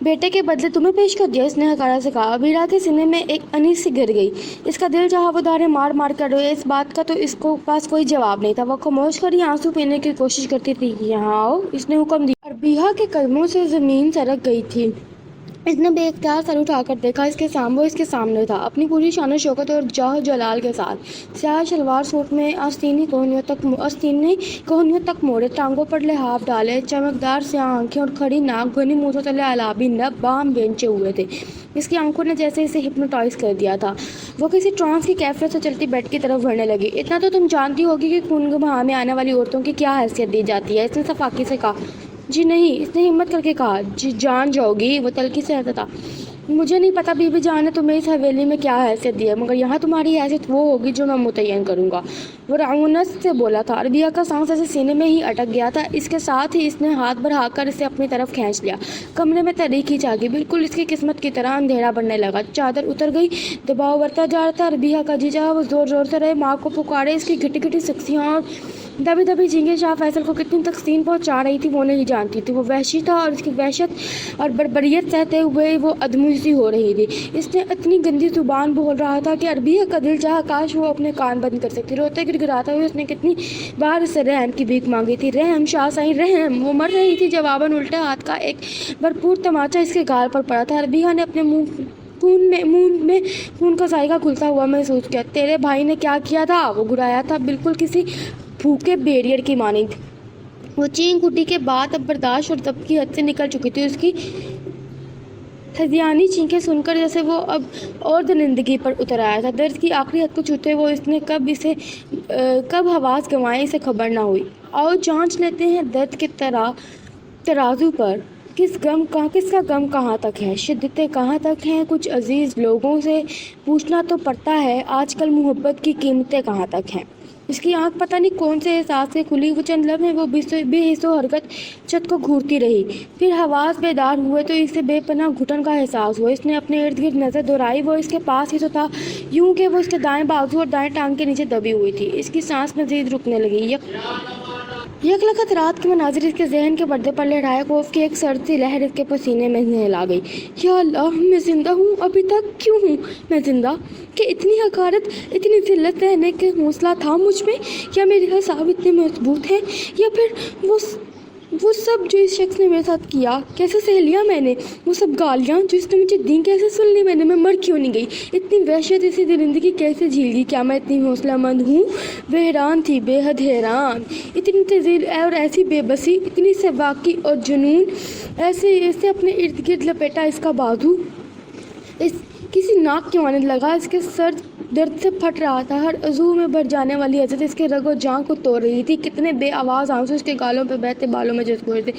बेटे के बदले तुम्हें पेश कर दिया, इसने हकारा से कहा। अबीरा के सीने में एक अनीस सी गिर गई। इसका दिल चाहा वो धारे मार मार कर रोए। इस बात का तो इसको पास कोई जवाब नहीं था। वो खामोश कर ही आंसू पीने की कोशिश करती थी। यहाँ आओ, इसने हुक्म दिया। अरबिहा के कदमों से ज़मीन सरक गई थी। اس نے بے اختیار سر اٹھا کر دیکھا، وہ اس کے سامنے تھا، اپنی پوری شان و شوکت اور جاہ و جلال کے ساتھ، سیاہ شلوار سوٹ میں آستینی کوہنیوں تک موڑے، ٹانگوں پر لحاف ڈالے، چمکدار سیاہ آنکھیں اور کھڑی ناک، گھنی مونچھوں تلے علابی لب بام بینچے ہوئے تھے۔ اس کی آنکھوں نے جیسے اسے ہپنوٹائز کر دیا تھا۔ وہ کسی ٹرانس کی کیفیت سے چلتی بیڈ کی طرف بڑھنے لگی۔ اتنا تو تم جانتی ہوگی کہ خون بہا میں آنے والی عورتوں کی کیا حیثیت دی جاتی ہے، اس نے صفاقی سے کہا۔ جی نہیں، اس نے ہمت کر کے کہا۔ جی جان جاؤ گی، وہ تلخی سے ہنسا تھا۔ مجھے نہیں پتا بی بی جان نے تمہیں اس حویلی میں کیا حیثیت دی ہے، مگر یہاں تمہاری حیثیت وہ ہوگی جو میں متعین کروں گا، وہ رعونت سے بولا تھا۔ عربیہ کا سانس ایسے سینے میں ہی اٹک گیا تھا، اس کے ساتھ ہی اس نے ہاتھ بڑھا کر اسے اپنی طرف کھینچ لیا۔ کمرے میں تاریکی چھا گئی، بالکل اس کی قسمت کی طرح اندھیرا بڑھنے لگا، چادر اتر گئی، دباؤ بڑھتا جا رہا تھا۔ عربیہ کا جی چاہا وہ زور زور سے رہے، ماں کو پکارے، اس کی گھٹی گھٹی سکسیاں اور دبی دبی جھینگیں شاہ فیصل کو کتنی تقسیم پہنچا رہی تھی وہ نہیں جانتی تھی۔ وہ وحشی تھا اور اس کی وحشت اور بربریت سہتے ہوئے وہ ادموی سی ہو رہی تھی۔ اس نے اتنی گندی زبان بول رہا تھا کہ عربیہ کا دل چاہا کاش وہ اپنے کان بند کر سکتی۔ روتے گڑگڑاتے ہوئے اس نے کتنی بار اس سے رحم کی بھیک مانگی تھی۔ رحم شاہ سائیں رحم، وہ مر رہی تھی۔ جواباً الٹے ہاتھ کا ایک بھرپور تماچا اس کے گال پر پڑا تھا۔ عربیہ نے اپنے منہ میں خون کا ذائقہ گھلتا ہوا محسوس کیا۔ تیرے بھائی نے کیا کیا تھا؟ وہ گڑایا تھا، بالکل کسی بھوکے بیریئر کی مانند۔ وہ چینک اٹھی کے بعد اب برداشت اور ضبط کی حد سے نکل چکی تھی۔ اس کی ہذیانی چینکیں سن کر جیسے وہ اب اور درندگی پر اتر آیا تھا۔ درد کی آخری حد کو چھوتے وہ اس نے کب حواس گنوائے اسے خبر نہ ہوئی۔ آؤ جانچ لیتے ہیں درد کے ترازو پر، کس کا غم کہاں تک ہے، شدتیں کہاں تک ہیں۔ کچھ عزیز لوگوں سے پوچھنا تو پڑتا ہے آج کل محبت کی قیمتیں کہاں تک ہیں۔ اس کی آنکھ پتہ نہیں کون سے احساس سے کھلی، وہ چند لمحے وہ بے حس و حرکت چھت کو گھورتی رہی، پھر حواس بیدار ہوئے تو اسے بے پناہ گھٹن کا احساس ہوا۔ اس نے اپنے ارد گرد نظر دوڑائی، وہ اس کے پاس ہی تو تھا، یوں کہ وہ اس کے دائیں بازو اور دائیں ٹانگ کے نیچے دبی ہوئی تھی۔ اس کی سانس مزید رکنے لگی۔ یک لخت رات کے مناظر اس کے ذہن کے پردے پر لہرائے، خوف کی ایک سرد سی لہر اس کے پسینے میں نہلا گئی۔ یا اللہ، میں زندہ ہوں، ابھی تک کیوں ہوں میں زندہ؟ کہ اتنی حقارت، اتنی ذلت سہنے کے حوصلہ تھا مجھ میں، یا میرے اعصاب اتنے مضبوط ہیں، یا پھر وہ سب جو اس شخص نے میرے ساتھ کیا، کیسے سہ لیا میں نے، وہ سب گالیاں جو اس نے مجھے دیں کیسے سن لی میں مر کیوں نہیں گئی، اتنی وحشت اسی درندگی کیسے جھیل گئی، کیا میں اتنی حوصلہ مند ہوں؟ وہ حیران تھی، بے حد حیران، اتنی تزیل اور ایسی بے بسی، اتنی سواکی اور جنون، ایسے اپنے ارد گرد لپیٹا اس کا بازو کسی ناک کے مانند لگا، اس کے سر درد سے پھٹ رہا تھا، ہر عضو میں بھر جانے والی حسرت اس کے رگ و جان کو توڑ رہی تھی، کتنے بے آواز آنسو اس کے گالوں پہ بہتے بالوں میں جذب ہو رہے تھے۔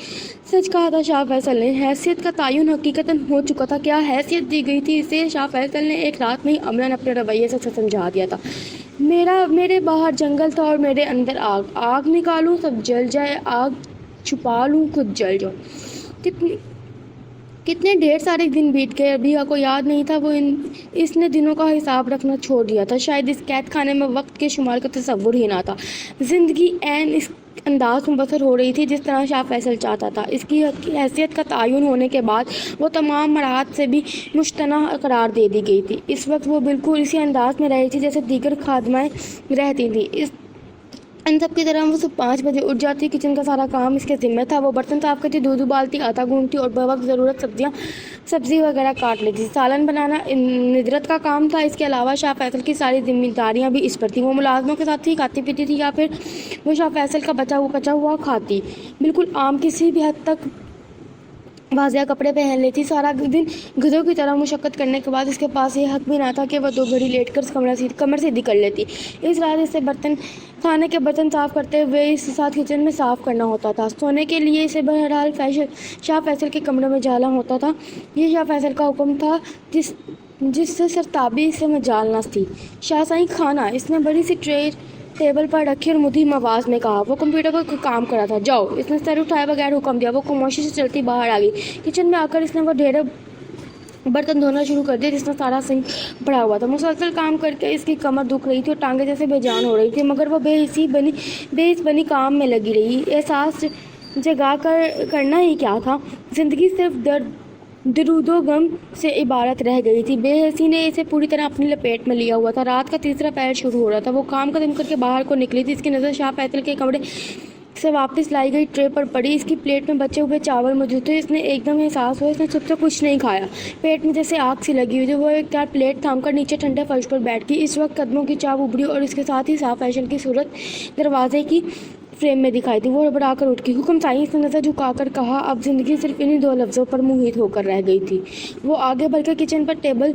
سچ کہا تھا شاہ فیصل نے، حیثیت کا تعین حقیقتاً ہو چکا تھا۔ کیا حیثیت دی گئی تھی اسے؟ شاہ فیصل نے ایک رات میں ہی عملاً اپنے رویے سے سمجھا دیا تھا۔ میرے باہر جنگل تھا اور میرے اندر آگ نکالوں سب جل جائے، آگ چھپا لوں خود جل جاؤں۔ کتنے ڈھیر سارے دن بیت گئے، عربیہ کو یاد نہیں تھا، وہ اس نے دنوں کا حساب رکھنا چھوڑ دیا تھا، شاید اس قید خانے میں وقت کے شمار کا تصور ہی نہ تھا۔ زندگی عین اس انداز میں بسر ہو رہی تھی جس طرح شاہ فیصل چاہتا تھا۔ اس کی حیثیت کا تعین ہونے کے بعد وہ تمام مراحت سے بھی مجتنح قرار دے دی گئی تھی۔ اس وقت وہ بالکل اسی انداز میں رہی تھی جیسے دیگر خادمائیں رہتی تھیں۔ ان سب کی طرح وہ صبح 5 بجے اٹھ جاتی، کچن کا سارا کام اس کے ذمہ تھا، وہ برتن صاف کرتی، دودھ ابالتی، آٹا گوندھتی اور بوقت ضرورت سبزی وغیرہ کاٹ لیتی۔ سالن بنانا ندرت کا کام تھا۔ اس کے علاوہ شاہ فیصل کی ساری ذمہ داریاں بھی اس پر تھیں۔ وہ ملازموں کے ساتھ ہی کھاتی پیتی تھی، یا پھر وہ شاہ فیصل کا بچا ہوا کھاتی، بالکل عام کسی بھی حد تک واضح کپڑے پہن لیتی۔ سارا دن گدھوں کی طرح مشقت کرنے کے بعد اس کے پاس یہ حق بھی نہ تھا کہ وہ 2 گھڑی لیٹ کر کمر سیدھی کر لیتی۔ اس رات اسے کھانے کے برتن صاف کرتے ہوئے اس ساتھ کچن میں صاف کرنا ہوتا تھا۔ سونے کے لیے اسے بہرحال شاہ فیصل کے کمرے میں جانا ہوتا تھا۔ یہ شاہ فیصل کا حکم تھا جس سے سرتابی سے مجال نہ تھی۔ شاہ سائیں کھانا، اس نے بڑی سی ٹرے ٹیبل پر رکھی اور مدھم آواز میں کہا۔ وہ کمپیوٹر پر کام کر رہا تھا۔ جاؤ، اس نے سر اٹھائے بغیر حکم دیا۔ وہ خاموشی سے چلتی باہر آ گئی۔ کچن میں آ کر اس نے وہ ڈھیر برتن دھونا شروع کر دیا جس میں سارا سنک پڑا ہوا تھا۔ مسلسل کام کر کے اس کی کمر دکھ رہی تھی اور ٹانگیں جیسے بے جان ہو رہی تھی، مگر وہ بے حس بنی کام میں لگی رہی۔ احساس جگا کر کرنا ہی کیا تھا؟ زندگی صرف درود و غم سے عبارت رہ گئی تھی۔ بے حسی نے اسے پوری طرح اپنی لپیٹ میں لیا ہوا تھا۔ رات کا تیسرا پہر شروع ہو رہا تھا۔ وہ کام ختم کر کے باہر کو نکلی تھی۔ اس کی نظر شاہ فیصل کے کمرے سے واپس لائی گئی ٹرے پر پڑی. اس کی پلیٹ میں بچے ہوئے چاول موجود تھے. اس نے ایک دم احساس ہوا اس نے سب سے کچھ نہیں کھایا. پیٹ میں جیسے آگ سی لگی ہوئی تھی. وہ ایک دار پلیٹ تھام کر نیچے ٹھنڈے فرش پر بیٹھ گئی. اس وقت قدموں کی چاپ ابھری اور اس کے ساتھ ہی صاف فیشن کی صورت دروازے کی فریم میں دکھائی دی. وہ ہڑبڑا کر اٹھ گئی. حکم سائیں اس نے نظر جھکا کر کہا. اب زندگی صرف انہی 2 لفظوں پر محیط ہو کر رہ گئی تھی. وہ آگے بڑھ کر کچن پر ٹیبل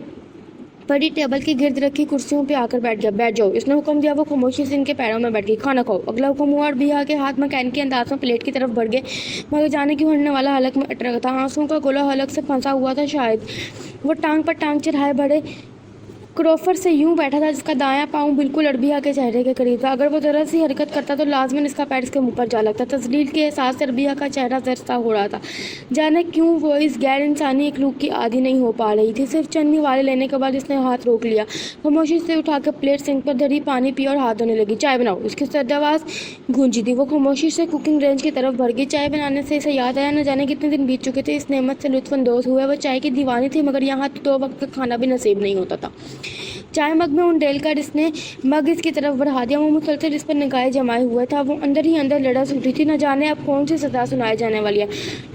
کی گرد رکھی کرسیوں پہ آ کر بیٹھ گیا. بیٹھ جاؤ اس نے حکم دیا. وہ خاموشی سے ان کے پیروں میں بیٹھ گئی. کھانا کھاؤ. اگلا حکم ہوا اور بیا کے ہاتھ مکینکی انداز میں پلیٹ کی طرف بڑھ گئے مگر جانے کیوں ہٹنے والا حلق میں اٹک تھا. آنسوؤں کا گولا حلق سے پھنسا ہوا تھا. شاید وہ ٹانگ پر ٹانگ چڑھائے بڑے کروفر سے یوں بیٹھا تھا جس کا دایاں پاؤں بالکل اربیہ کے چہرے کے قریب تھا. اگر وہ ذرا سی حرکت کرتا تو لازماً اس کا پیر اس کے منہ پر جا لگتا. تذلیل کے احساس سے اربیہ کا چہرہ زرسا ہو رہا تھا. جانے کیوں وہ اس غیر انسانی اخلوق کی عادی نہیں ہو پا رہی تھی. صرف چند نوالے لینے کے بعد اس نے ہاتھ روک لیا. خاموشی سے اٹھا کے پلیٹ سنک پر دھری, پانی پی اور ہاتھ دھونے لگی. چائے بناؤ اس کی سرد آواز گونجی تھی. وہ خاموشی سے کوکنگ رینج کی طرف بڑھ گئی. چائے بنانے سے اسے یاد آیا نہ جانے کتنے دن بیت چکے تھے اس نعمت سے لطف اندوز ہوئے. وہ چائے کی دیوانی تھی مگر یہاں 2 وقت کا کھانا بھی نصیب نہیں ہوتا تھا. چائے مگ میں انڈیل کر اس نے مگ اس کی طرف بڑھا دیا. وہ مسلسل اس پر نگاہیں جمائے ہوئے تھا. وہ اندر ہی اندر لڑس اٹھی تھی. نہ جانے اب کون سی سزا سنائی جانے والی ہے.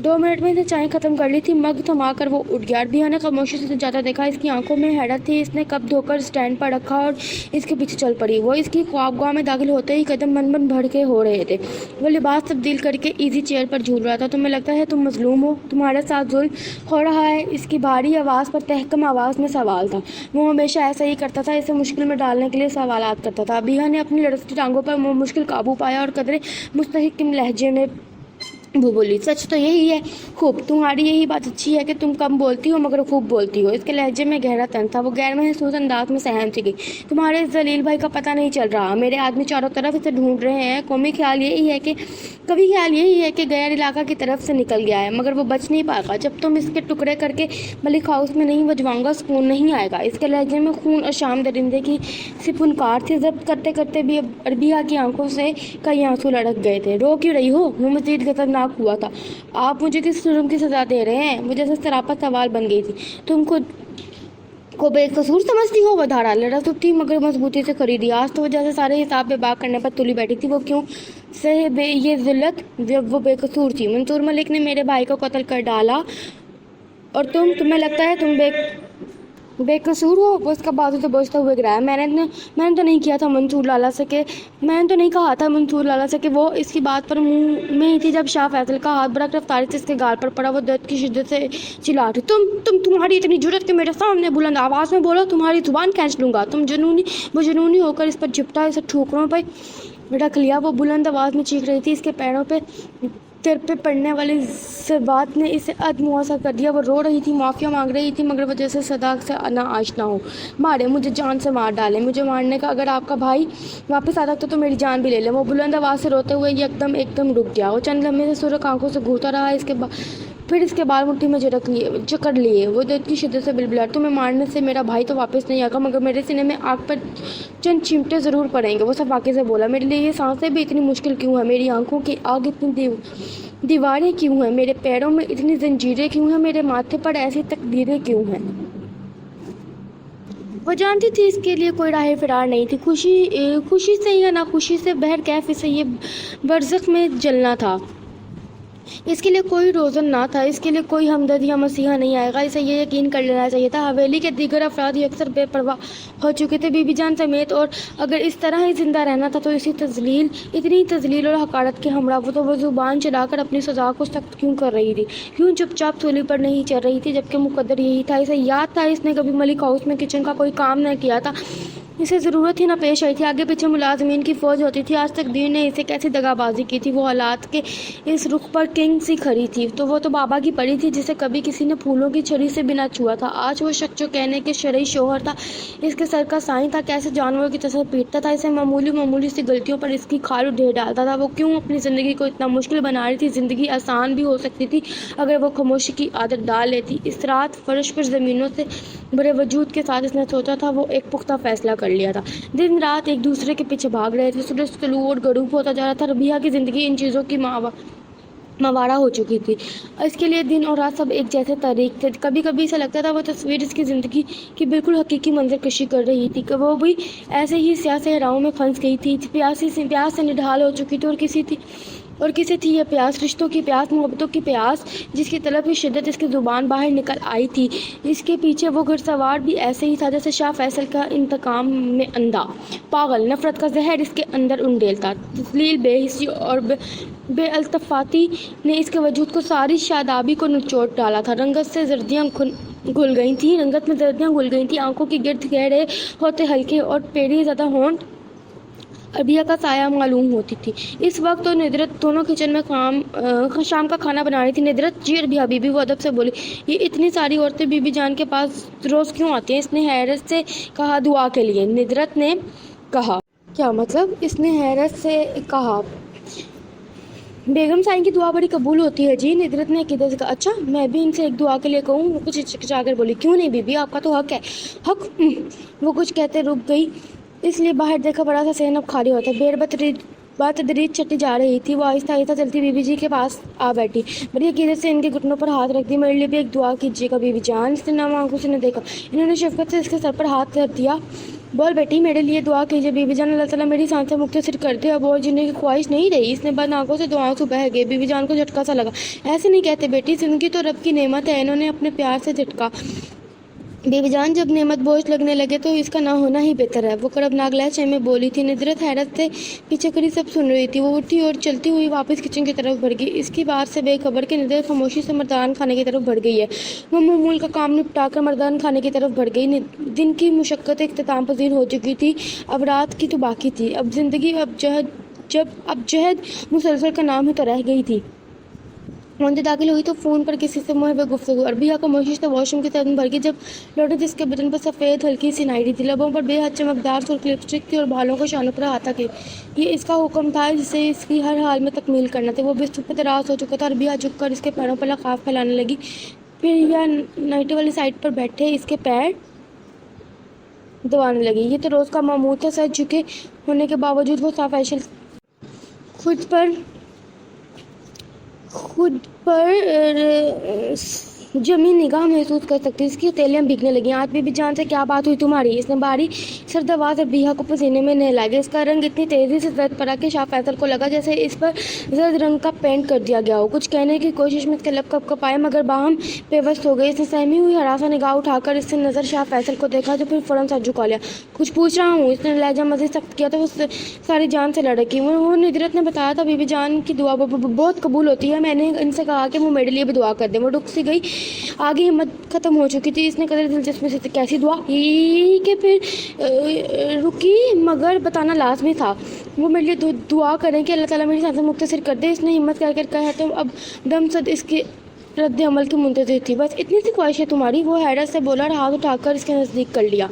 2 منٹ میں اسے چائے ختم کر لی تھی. مگ تھما کر وہ اٹھ گیا. اربیہ نے خاموشی سے جاتا دیکھا. اس کی آنکھوں میں حیرت تھی. اس نے کپ دھو کر اسٹینڈ پر رکھا اور اس کے پیچھے چل پڑی. وہ اس کی خوابگاہ میں داخل ہوتے ہی قدم بن بن بڑھ کے ہو رہے تھے. وہ لباس تبدیل کر کے ایزی چیئر پر جھول رہا تھا. تمہیں لگتا ہے تم مظلوم ہو, تمہارے ساتھ ظلم ہو رہا ہے. اس کی بھاری آواز پر تحکم آواز میں سوال تھا. وہ ہمیشہ ایسا ہی کرتا تھا. اسے مشکل میں ڈالنے کے لیے سوالات کرتا تھا. بیا نے اپنی لڑکتی ٹانگوں پر مشکل قابو پایا اور قدرے مستحکم لہجے میں وہ بولی. سچ تو یہی ہے. خوب. تمہاری یہی بات اچھی ہے کہ تم کم بولتی ہو مگر خوب بولتی ہو. اس کے لہجے میں گہرا تن تھا. وہ غیر محسوس انداز میں سہم سی گئی. تمہارے اس ذلیل بھائی کا پتہ نہیں چل رہا. میرے آدمی چاروں طرف اسے ڈھونڈ رہے ہیں. کبھی خیال یہی ہے کہ غیر علاقہ کی طرف سے نکل گیا ہے مگر وہ بچ نہیں پائے گا. جب تم اس کے ٹکڑے کر کے ملک ہاؤس میں نہیں بجواؤں گا سکون نہیں آئے گا. اس کے لہجے میں خون اور شام درندے کی سی پھنکار تھی. ضبط کرتے کرتے بھی اربیہ کی آنکھوں سے کئی آنسو لڑک گئے تھے. رو کیوں رہی ہو؟ وہ مزید خطرناک ہوا تھا. آپ مجھے کس جرم کی سزا دے رہے ہیں؟ وہ جیسے سراپا سوال بن گئی تھی. تم خود کو بے قصور سمجھتی ہو؟ وہ دھاڑا لڑس اٹھی مگر مضبوطی سے کھڑی رہی. آج تو وہ جیسے سارے حساب بے باک کرنے پر تلی بیٹھی تھی. وہ کیوں سے یہ ذلت جب وہ بے قصور تھی. منصور ملک نے میرے بھائی کو قتل کر ڈالا اور تمہیں لگتا ہے تم بے قصور ہو؟ وہ اس کا بازو سے بوجھتا ہوئے گرایا. میں نے تو نہیں کیا تھا منصور لالا سے کہ میں نے تو نہیں کہا تھا منصور لالا سے کہ وہ اس کی بات پر منہ میں ہی تھی جب شاہ فیصل کا ہاتھ بڑا رفتاری سے اس کے گال پر پڑا. وہ درد کی شدت سے چلا اٹھی. تمہاری اتنی جرت کہ میرے سامنے بلند آواز میں بولو. تمہاری زبان کھینچ لوں گا. وہ جنونی ہو کر اس پر جھپٹا. اسے ٹھوکروں پر رکھ لیا. وہ بلند آواز میں چیخ رہی تھی. اس کے پیروں پہ تر پہ پڑنے والی ضربات نے اسے ادمواسا کر دیا. وہ رو رہی تھی, معافیا مانگ رہی تھی مگر وہ جیسے صدا سے نا آشنا ہو. مارے مجھے, جان سے مار ڈالے. مجھے مارنے کا اگر آپ کا بھائی واپس آ سکتا تو میری جان بھی لے لے. وہ بلند آواز سے روتے ہوئے ایک دم رک گیا. وہ چند لمحے سے سرخ آنکھوں سے گھورتا رہا. پھر اس کے بال مٹھی میں جکڑ لیے. وہ درد کی شدت سے بلبلا. تمہیں مارنے سے میرا بھائی تو واپس نہیں آگا مگر میرے سینے میں آگ پر چند چمٹے ضرور پڑیں گے. وہ صفاقے سے بولا. میرے لیے یہ سانسیں بھی اتنی مشکل کیوں ہیں؟ میری آنکھوں کی آگ اتنی دیواریں کیوں ہیں؟ میرے پیروں میں اتنی زنجیریں کیوں ہیں؟ میرے ماتھے پر ایسی تقدیریں کیوں ہیں؟ وہ جانتی تھی اس کے لیے کوئی راہ فرار نہیں تھی. خوشی سے یا ناخوشی سے بہرکیف اسے یہ برزخ میں جلنا تھا. اس کے لیے کوئی روزن نہ تھا. اس کے لیے کوئی ہمدرد یا مسیحا نہیں آئے گا. اسے یہ یقین کر لینا چاہیے تھا. حویلی کے دیگر افراد ہی اکثر بے پرواہ ہو چکے تھے, بی بی جان سمیت, اور اگر اس طرح ہی زندہ رہنا تھا تو اتنی تذلیل اور حقارت کے ہمراہ وہ زبان چلا کر اپنی سزا کو سخت کیوں کر رہی تھی؟ کیوں چپ چاپ سولی پر نہیں چل رہی تھی جبکہ مقدر یہی تھا؟ اسے یاد تھا اس نے کبھی ملک ہاؤس میں کچن کا کوئی کام نہ کیا تھا. اسے ضرورت ہی نہ پیش آئی تھی. آگے پیچھے ملازمین کی فوج ہوتی تھی. آج تک دین نے اسے کیسی دغا بازی کی تھی. وہ حالات کے اس رخ پر کنگ سی کھڑی تھی. تو وہ تو بابا کی پڑی تھی جسے کبھی کسی نے پھولوں کی چھڑی سے بنا چھوا تھا. آج وہ شخص جو کہنے کے شرعی شوہر تھا اس کے سر کا سائیں تھا. کیسے جانوروں کی طرح پیٹتا تھا. اسے معمولی سی غلطیوں پر اس کی کھال ڈھیر ڈالتا تھا. وہ کیوں اپنی زندگی کو اتنا مشکل بنا رہی تھی؟ زندگی آسان بھی ہو سکتی تھی اگر وہ خاموشی کی عادت ڈال لیتی. اس رات فرش پر زمینوں سے بڑے وجود کے ساتھ اس نے سوچا تھا. وہ ایک پختہ فیصلہ کر لیا تھا. دن رات ایک دوسرے کے پیچھے بھاگ رہے تھے. سورج طلوع اور غروب ہوتا جا رہا تھا. ربیہ کی زندگی ان چیزوں کی موارا ہو چکی تھی. اس کے لیے دن اور رات سب ایک جیسے تاریک تھے. کبھی کبھی اسے لگتا تھا وہ تصویر اس کی زندگی کی بالکل حقیقی منظر کشی کر رہی تھی کہ وہ بھی ایسے ہی سیاہ صحراؤں میں پھنس گئی تھی. پیاس سے نڈھال ہو چکی تھی اور کسے تھی یہ پیاس؟ رشتوں کی پیاس، محبتوں کی پیاس، جس کی طلب کی شدت اس کی زبان باہر نکل آئی تھی۔ اس کے پیچھے وہ گھڑ سوار بھی ایسے ہی تھا جیسے شاہ فیصل کا انتقام میں اندھا پاگل نفرت کا زہر اس کے اندر انڈیلتا۔ تسلیل، بے حسی اور بے التفاتی نے اس کے وجود کو ساری شادابی کو نچوڑ ڈالا تھا۔ رنگت میں زردیاں گھل گئی تھیں، آنکھوں کے گرد گہرے ہوتے ہلکے اور پیری زدہ ہونٹ عربیہ کا سایہ معلوم ہوتی تھی۔ اس وقت تو ندرت دونوں کچن میں شام کا کھانا بنا رہی تھی۔ ندرت، جی عربیہ بی بی، وہ ادب سے بولی، یہ اتنی ساری عورتیں بی بی جان کے پاس روز کیوں آتی ہیں؟ اس نے حیرت سے کہا، دعا کے لیے۔ ندرت نے کہا، کیا مطلب؟ اس نے حیرت سے کہا، بیگم صاحب کی دعا بڑی قبول ہوتی ہے جی۔ ندرت نے عقیدت سے کہا، اچھا میں بھی ان سے ایک دعا کے لیے کہوں؟ وہ کچھ ہچکچا کر بولی، کیوں نہیں بی بی، آپ کا تو حق ہے۔ حق؟ وہ کچھ کہتے رک گئی، اس لیے باہر دیکھا بڑا سا صحن اب خالی ہوتا۔ بیر بتدریج چٹی جا رہی تھی، وہ آہستہ آہستہ چلتی بی بی جی کے پاس آ بیٹھی، بڑی عقیدت سے ان کے گھٹنوں پر ہاتھ رکھ دی۔ میرے لیے بھی ایک دعا کیجیے گا بی بی جان؟ اس نے نم آنکھوں سے انہیں دیکھا، انہوں نے شفقت سے اس کے سر پر ہاتھ رکھ دیا۔ بول بیٹی، میرے لیے دعا کیجیے بی بی جان، اللہ تعالیٰ میری سانسیں مختصر کر دے، اب اور جینے کی خواہش نہیں رہی۔ اس نے بند آنکھوں سے دعاؤں سے بہہ گئی۔ بی بی جان کو جھٹکا سا لگا، ایسے نہیں کہتے بیٹی، زندگی تو رب کی نعمت ہے۔ انہوں نے اپنے پیار سے جھٹکا۔ بی بی جان، جب نعمت بوجھ لگنے لگے تو اس کا نہ ہونا ہی بہتر ہے، وہ کربناک لہجے میں بولی تھی۔ ندرت حیرت سے پیچھے کھڑی سب سن رہی تھی۔ وہ اٹھی اور چلتی ہوئی واپس کچن کی طرف بڑھ گئی، اس کی بات سے بے خبر کہ ندرت خاموشی سے مردان خانے کی طرف بڑھ گئی ہے۔ وہ معمول کا کام نپٹا کر مردان خانے کی طرف بڑھ گئی۔ دن کی مشقت اختتام پذیر ہو چکی تھی، اب رات کی تو باقی تھی، اب زندگی، اب جہد مسلسل کا نام ہی تو رہ گئی تھی۔ اندر داخل ہوئی تو فون پر کسی سے محب گفتگو۔ عربیہ خاموشی سے واش روم کی طرف بڑھ گئی، جب لوٹی جس کے بدن پر سفید ہلکی سی نائی تھی، لبوں پر بے حد چمکدار سرخ لپسٹک تھی اور بالوں کو شانوں پر احاطہ کیے یہ اس کا حکم تھا جسے اس کی ہر حال میں تکمیل کرنا تھا۔ وہ بستر پر دراز ہو چکا تھا۔ عربیہ جھک کر اس کے پیروں پر لحاف پھیلانے لگی، پھر یہ نائٹی والی سائڈ پر بیٹھے اس کے پیر دبانے لگی۔ یہ تو روز کا معمول تھا۔ سر جھکے ہونے کے باوجود وہ صاف ایشل خود پر جمی نگاہ محسوس کر سکتی، اس کی ہتھیلیاں بھیگنے لگیں۔ آج بی بی جان سے کیا بات ہوئی تمہاری؟ اس نے باری سرد آواز عربیہ کو پسینے میں نہلا دیا۔ اس کا رنگ اتنی تیزی سے زرد پڑا کہ شاہ فیصل کو لگا جیسے اس پر زرد رنگ کا پینٹ کر دیا گیا ہو۔ کچھ کہنے کی کوشش میں اس کے لب کپکپائے، مگر باہم پیوست ہو گئے۔ اس نے سہمی ہوئی ہراساں نگاہ اٹھا کر اس سے نظر شاہ فیصل کو دیکھا، جو پھر فوراً سر جھکا لیا۔ کچھ پوچھ رہا ہوں، اس نے لہجہ مزید سخت کیا تو وہ ساری جان سے لڑکی۔ وہ ندرت نے بتایا تھا بی بی جان کی دعا بہت قبول ہوتی ہے، میں نے ان سے کہا کہ وہ میرے لیے بھی دعا کر دیں۔ وہ رک سی گئی، آگے ہمت ختم ہو چکی تھی۔ اس نے قدر دلچسپی سے، کیسی دعا؟ کہ پھر رکی، مگر بتانا لازمی تھا۔ وہ میرے لیے دعا کریں کہ اللہ تعالیٰ میری سانسیں مختصر کر دے۔ اس نے ہمت کر کر کہا تو اب دم صد اس کے رد عمل کی منتظر تھی۔ بس اتنی سی خواہش ہے تمہاری؟ وہ حیرت سے بولا اور ہاتھ اٹھا کر اس کے نزدیک کر لیا۔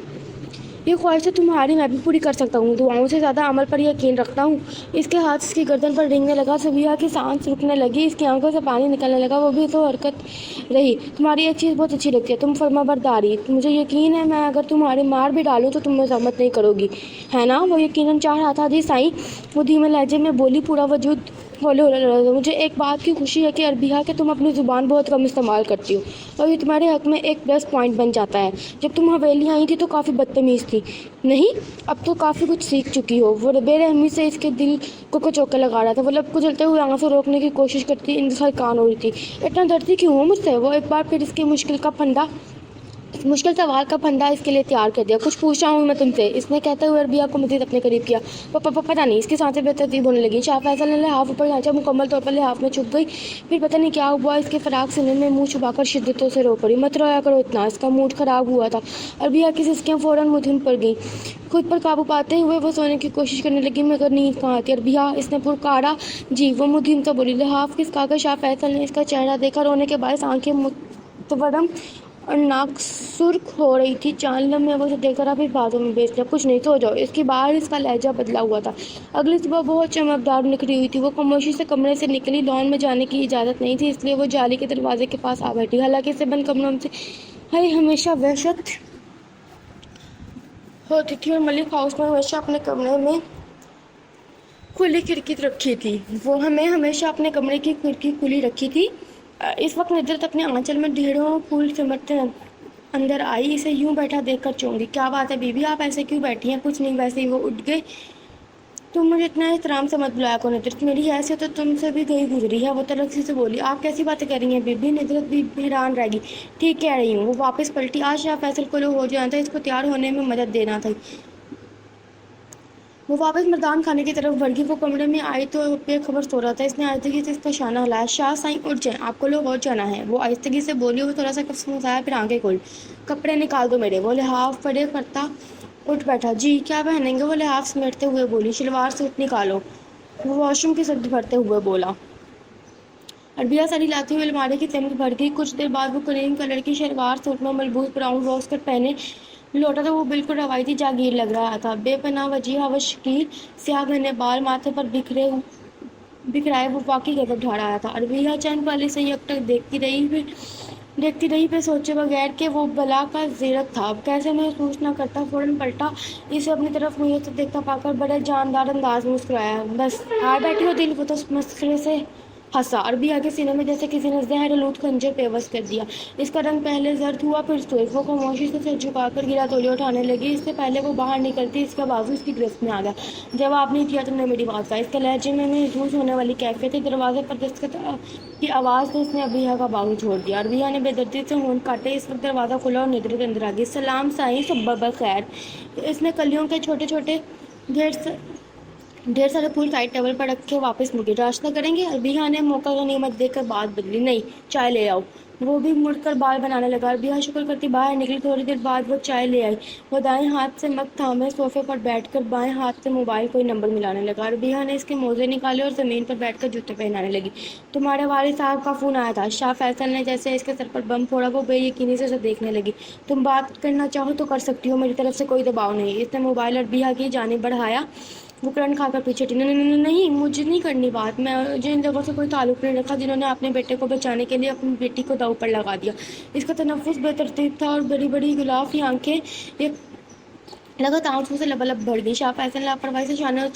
یہ خواہش تو تمہاری میں بھی پوری کر سکتا ہوں، دعاؤں سے زیادہ عمل پر یقین رکھتا ہوں۔ اس کے ہاتھ اس کی گردن پر رینگنے لگا۔ صبیحہ کی سانس رکنے لگی، اس کی آنکھوں سے پانی نکلنے لگا، وہ بھی تو حرکت رہی۔ تمہاری ایک چیز بہت اچھی لگتی ہے، تم فرمانبرداری۔ مجھے یقین ہے میں اگر تمہارے مار بھی ڈالوں تو تم مزاحمت نہیں کرو گی، ہے نا؟ وہ یقیناً چاہ رہا تھا۔ جی سائیں، وہ دھیمے لہجے میں بولی، پورا وجود ہولے ہولے لڑ گیا۔ مجھے ایک بات کی خوشی ہے کہ عربیہ کہ تم اپنی زبان بہت کم استعمال کرتی ہو، اور یہ تمہارے حق میں ایک پلس پوائنٹ بن جاتا ہے۔ جب تم حویلی آئی تھی تو کافی بدتمیز تھی، نہیں؟ اب تو کافی کچھ سیکھ چکی ہو۔ وہ بے رحمی سے اس کے دل کو کچوکے لگا رہا تھا۔ وہ لب کو جلتے ہوئے آنسو روکنے کی کوشش کرتی انتہائی کان ہو رہی تھی۔ اتنا ڈرتی کیوں ہو مجھ سے؟ وہ ایک بار پھر اس کے مشکل سوال کا پھندا اس کے لیے تیار کر دیا۔ کچھ پوچھ رہا ہوں میں تم سے، اس نے کہتے ہوئے عربیہ کو مزید اپنے قریب کیا۔ پتہ نہیں، اس کی سانسیں بے ترتیب ہونے لگیں۔ شاہ فیصل نے لحاف اوپر کھینچا، مکمل طور پر لحاف میں چھپ گئی، پھر پتہ نہیں کیا ہوا، اس کے فراق سینے میں منہ چھپا کر شدتوں سے رو پڑی۔ مت رویا کرو اتنا، اس کا موڈ خراب ہوا تھا۔ عربیہ کی سسکیاں فوراً مدھم پڑ گئیں۔ خود پر قابو پاتے ہوئے وہ سونے کی کوشش کرنے لگی، مگر نیند کہاں آتی۔ عربیہ، اس نے پکارا۔ جی، وہ مدھم سے بولی۔ لحاف کھسکا کر شاہ فیصل نے اس کا چہرہ دیکھا، رونے کے باعث آنکھیں متورم اور ناک سرخ ہو رہی تھی۔ چاند لمحے وہ اسے دیکھ رہا، پھر بازوں میں بیچ لیا۔ کچھ نہیں، سو جاؤ۔ اس کی باہر اس کا لہجہ بدلا ہوا تھا۔ اگلی صبح بہت چمکدار نکلی ہوئی تھی۔ وہ خاموشی سے کمرے سے نکلی، لان میں جانے کی اجازت نہیں تھی، اس لیے وہ جالی کے دروازے کے پاس آ بیٹھی۔ حالانکہ اسے بند کمروں سے ہمیشہ وحشت ہوتی تھی اور ملک ہاؤس میں ہمیشہ اپنے کمرے میں کھلی کھڑکی رکھی تھی۔ وہ ہمیشہ اپنے کمرے کی کھڑکی کھلی رکھی تھی۔ اس وقت ندرت اپنے آنچل میں ڈھیروں پھول سمیٹتے اندر آئی، اسے یوں بیٹھا دیکھ کر چونکی۔ کیا بات ہے بی بی، آپ ایسے کیوں بیٹھی ہیں؟ کچھ نہیں، ویسے ہی۔ وہ اٹھ گئے तुम मुझे इतना एहतराम से मत बुलाया करो निद्रत, मेरी हैसियत तो तुमसे भी गई गुजरी है। वो तलखी से बोली। आप कैसी बातें कर रही हैं बीबी? निद्रत भी हैरान रह गई। ठीक कह रही हूँ। वो वापस पलटी। आज शाह फैसल को लो हो जाना था, इसको तैयार होने में मदद देना था। वो वापस मर्दान खाने की तरफ बढ़ गई। वो कमरे में आई तो बेखबर सो रहा था। इसने आहिस्तगी से इसका शाना हिलाया। शाह साईं उठ जाए, आपको लो हो जाना है, वो आहिस्तगी से बोली। वो थोड़ा सा कफसमुसाया, फिर आंखें खोल। कपड़े निकाल दो मेरे। वो लिहाफ पड़े करता उठ बैठा। जी क्या पहनेंगे? वो लिहाफ समेटते हुए बोली। शलवार सूट निकालो। वो वॉशरूम की सद भरते हुए बोला। अरबिया साड़ी लाती हुई अलमारी की तंग भर गई। कुछ देर बाद वो क्रीम कलर की शलवार सूट में मलबूस ब्राउन रोज कट पहने लौटा था। वो बिल्कुल रवायती जागीर लग रहा था। बेपनाह वजीह व शकील स्याह घने बाल माथे पर बिखराए वो वाकई गजब ढा रहा था। अरबिया चंद पहले से यकटक देखती रही पे सोचे बगैर कि वो बला का ज़ीरक था। अब कैसे महसूस न करता। फौरन पलटा। इसे अपनी तरफ मुझे तो देखता पाकर बड़े जानदार अंदाज में मुस्कुराया। बस हार बैठी हो दिल? वो तो मस्करे से हंसा। अरबिया के सीने में जैसे किसी ने जहर आलूद खंजर पेवस कर दिया। इसका रंग पहले जर्द हुआ, फिर सुर्ख। वो खामोशी से सिर झुकाकर गिरा तौलिया उठाने लगी। इससे पहले वो बाहर निकलती इसका बाजू इसकी गिरफ्त में आ गया। जवाब नहीं किया तुमने मेरी बात का। इसके लहजे में महसूस होने वाली कैफियत थी। दरवाजे पर दस्तखत की आवाज़ से इसने अरबिया का बाजू छोड़ दिया। अरबिया ने बेदर्दी से होंठ काटे। इस वक्त दरवाज़ा खुला और निद्रत अंदर आ गई। सलाम साईं, सब खैर। इसने कलियों के छोटे छोटे ढेर सारे फूल साइड टेबल पर रख के वापस मुड़ गई। नाश्ता करेंगे? अरबिया ने मौका गनीमत देकर बात बदली। नहीं, चाय ले आओ। वो भी मुड़कर बाल बनाने लगा। अरबिया शुक्र करती बाहर निकली। थोड़ी देर बाद वो चाय ले आई। वो दाएं हाथ से मग थामे सोफे पर बैठकर बाएं हाथ से मोबाइल कोई नंबर मिलाने लगा। अरबिया ने इसके मोजे निकाले और ज़मीन पर बैठकर जूते पहनाने लगी। तुम्हारे वालिद साहब का फ़ोन आया था। शाह फैसल ने जैसे इसके सर पर बम फोड़ा। वो बेयकीनी से उसे देखने लगी। तुम बात करना चाहो तो कर सकती हो, मेरी तरफ से कोई दबाव नहीं। इसने मोबाइल अरबिया की जानिब बढ़ाया। वो करंट खाकर पीछे हटी। नहीं, मुझे नहीं करनी बात। मैं जिन लोगों से कोई ताल्लुक़ नहीं रखा जिन्होंने अपने बेटे को बचाने के लिए अपनी बेटी को दांव पर लगा दिया। इसका तनफ्फुस बेतरतीब था और बड़ी बड़ी गुलाबी आंखें एक लगातार आंसू से लबालब भर गई। शाह फैसल लापरवाही से शाने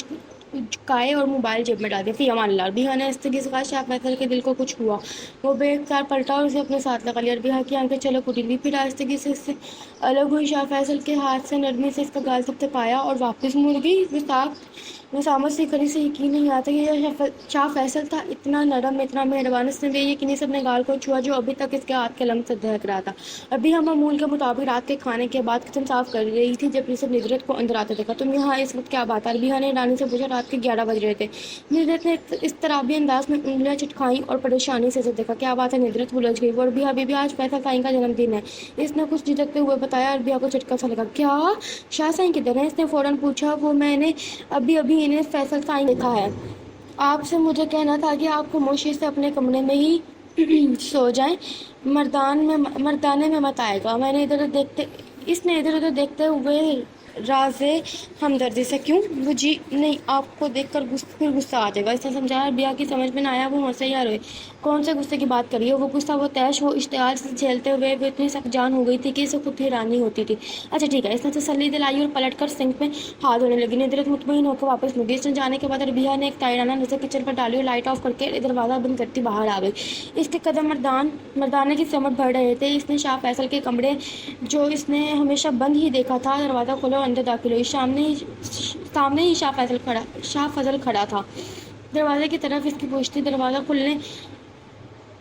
झुकाए और मोबाइल जेब में डाल दिया। फ़ी अमान अल्लाह। अरबिया ने इस्तगी से कहा। शाह फैसल के दिल को कुछ हुआ। वो बेख्तियार पलटा और उसे अपने साथ लगा लिया। अरबिया की आंखें चलक उठी थी। फिर आहिस्तगी से इससे अलग हुई। शाह फैसल के हाथ से नरमी से इसका गाल थपथपाया और वापस मुड़ गई। वसामत से खड़ी से यकीन नहीं आता कि यह शाह फैसल था। इतना नरम, इतना मेहरबान। इसने बेयकीनी से अपने गाल को छुआ जो अभी तक इसके हाथ के लम्ब से दहक रहा था। अभी हम मामूल के मुताबिक रात के खाने के बाद किचन साफ कर रही थी जब इसे निद्रत को अंदर आते देखा। तुम यहाँ इस वक्त क्या बात है? अरबिया ने रानी से पूछा। रात के 11 बज रहे थे। निद्रत ने इस तरह अंदाज में उंगलियाँ चिटकाई और परेशानी से देखा। क्या बात है? निद्रत उलझ गई। वो अरबिया बीबी आज फैसल साईं का जन्मदिन है। इसने कुछ झिझकते हुए बताया। अरबिया को झटका सा लगा। क्या? शाह साईं किधर है? इसने फौरन पूछा। वो मैंने अभी इन्हें फैसल साईं देखा है। आपसे मुझे कहना था कि आप खामोशी से अपने कमरे में ही सो जाएं, मर्दाने में मत आएगा। इसने इधर उधर देखते हुए राज़े हमदर्दी से क्यों? वो जी नहीं, आपको देखकर फिर गुस्सा आ जाएगा। इसने समझाया। अरबिया की समझ में ना आया। वो हंसे या रोए। कौन से गुस्से की बात करी है? वो गुस्सा, वो तैश, वो इश्तियाल से झेलते हुए वो इतनी सख्त जान हो गई थी कि इसे खुद हैरानी होती थी। अच्छा ठीक है। इसने तसल्ली दिलाई और पलट कर सिंक में हाथ धोने लगी। निद्रत मुतमईन होकर वापस मुड़ गई। इसने जाने के बाद अरबिया ने एक ताइराना नजर किचन पर डाली और लाइट ऑफ करके दरवाज़ा बंद करती बाहर आ गई। इसके कदम मर्दाने की समझ बढ़ रहे थे। इसने शाह फैसल के कमरे, जो इसने हमेशा बंद ही देखा था, दरवाज़ा खोला और अंदर दाखिल हुई। सामने ही शाह फजल खड़ा था। दरवाजे की तरफ इसकी पुश्ती। दरवाज़ा खुलने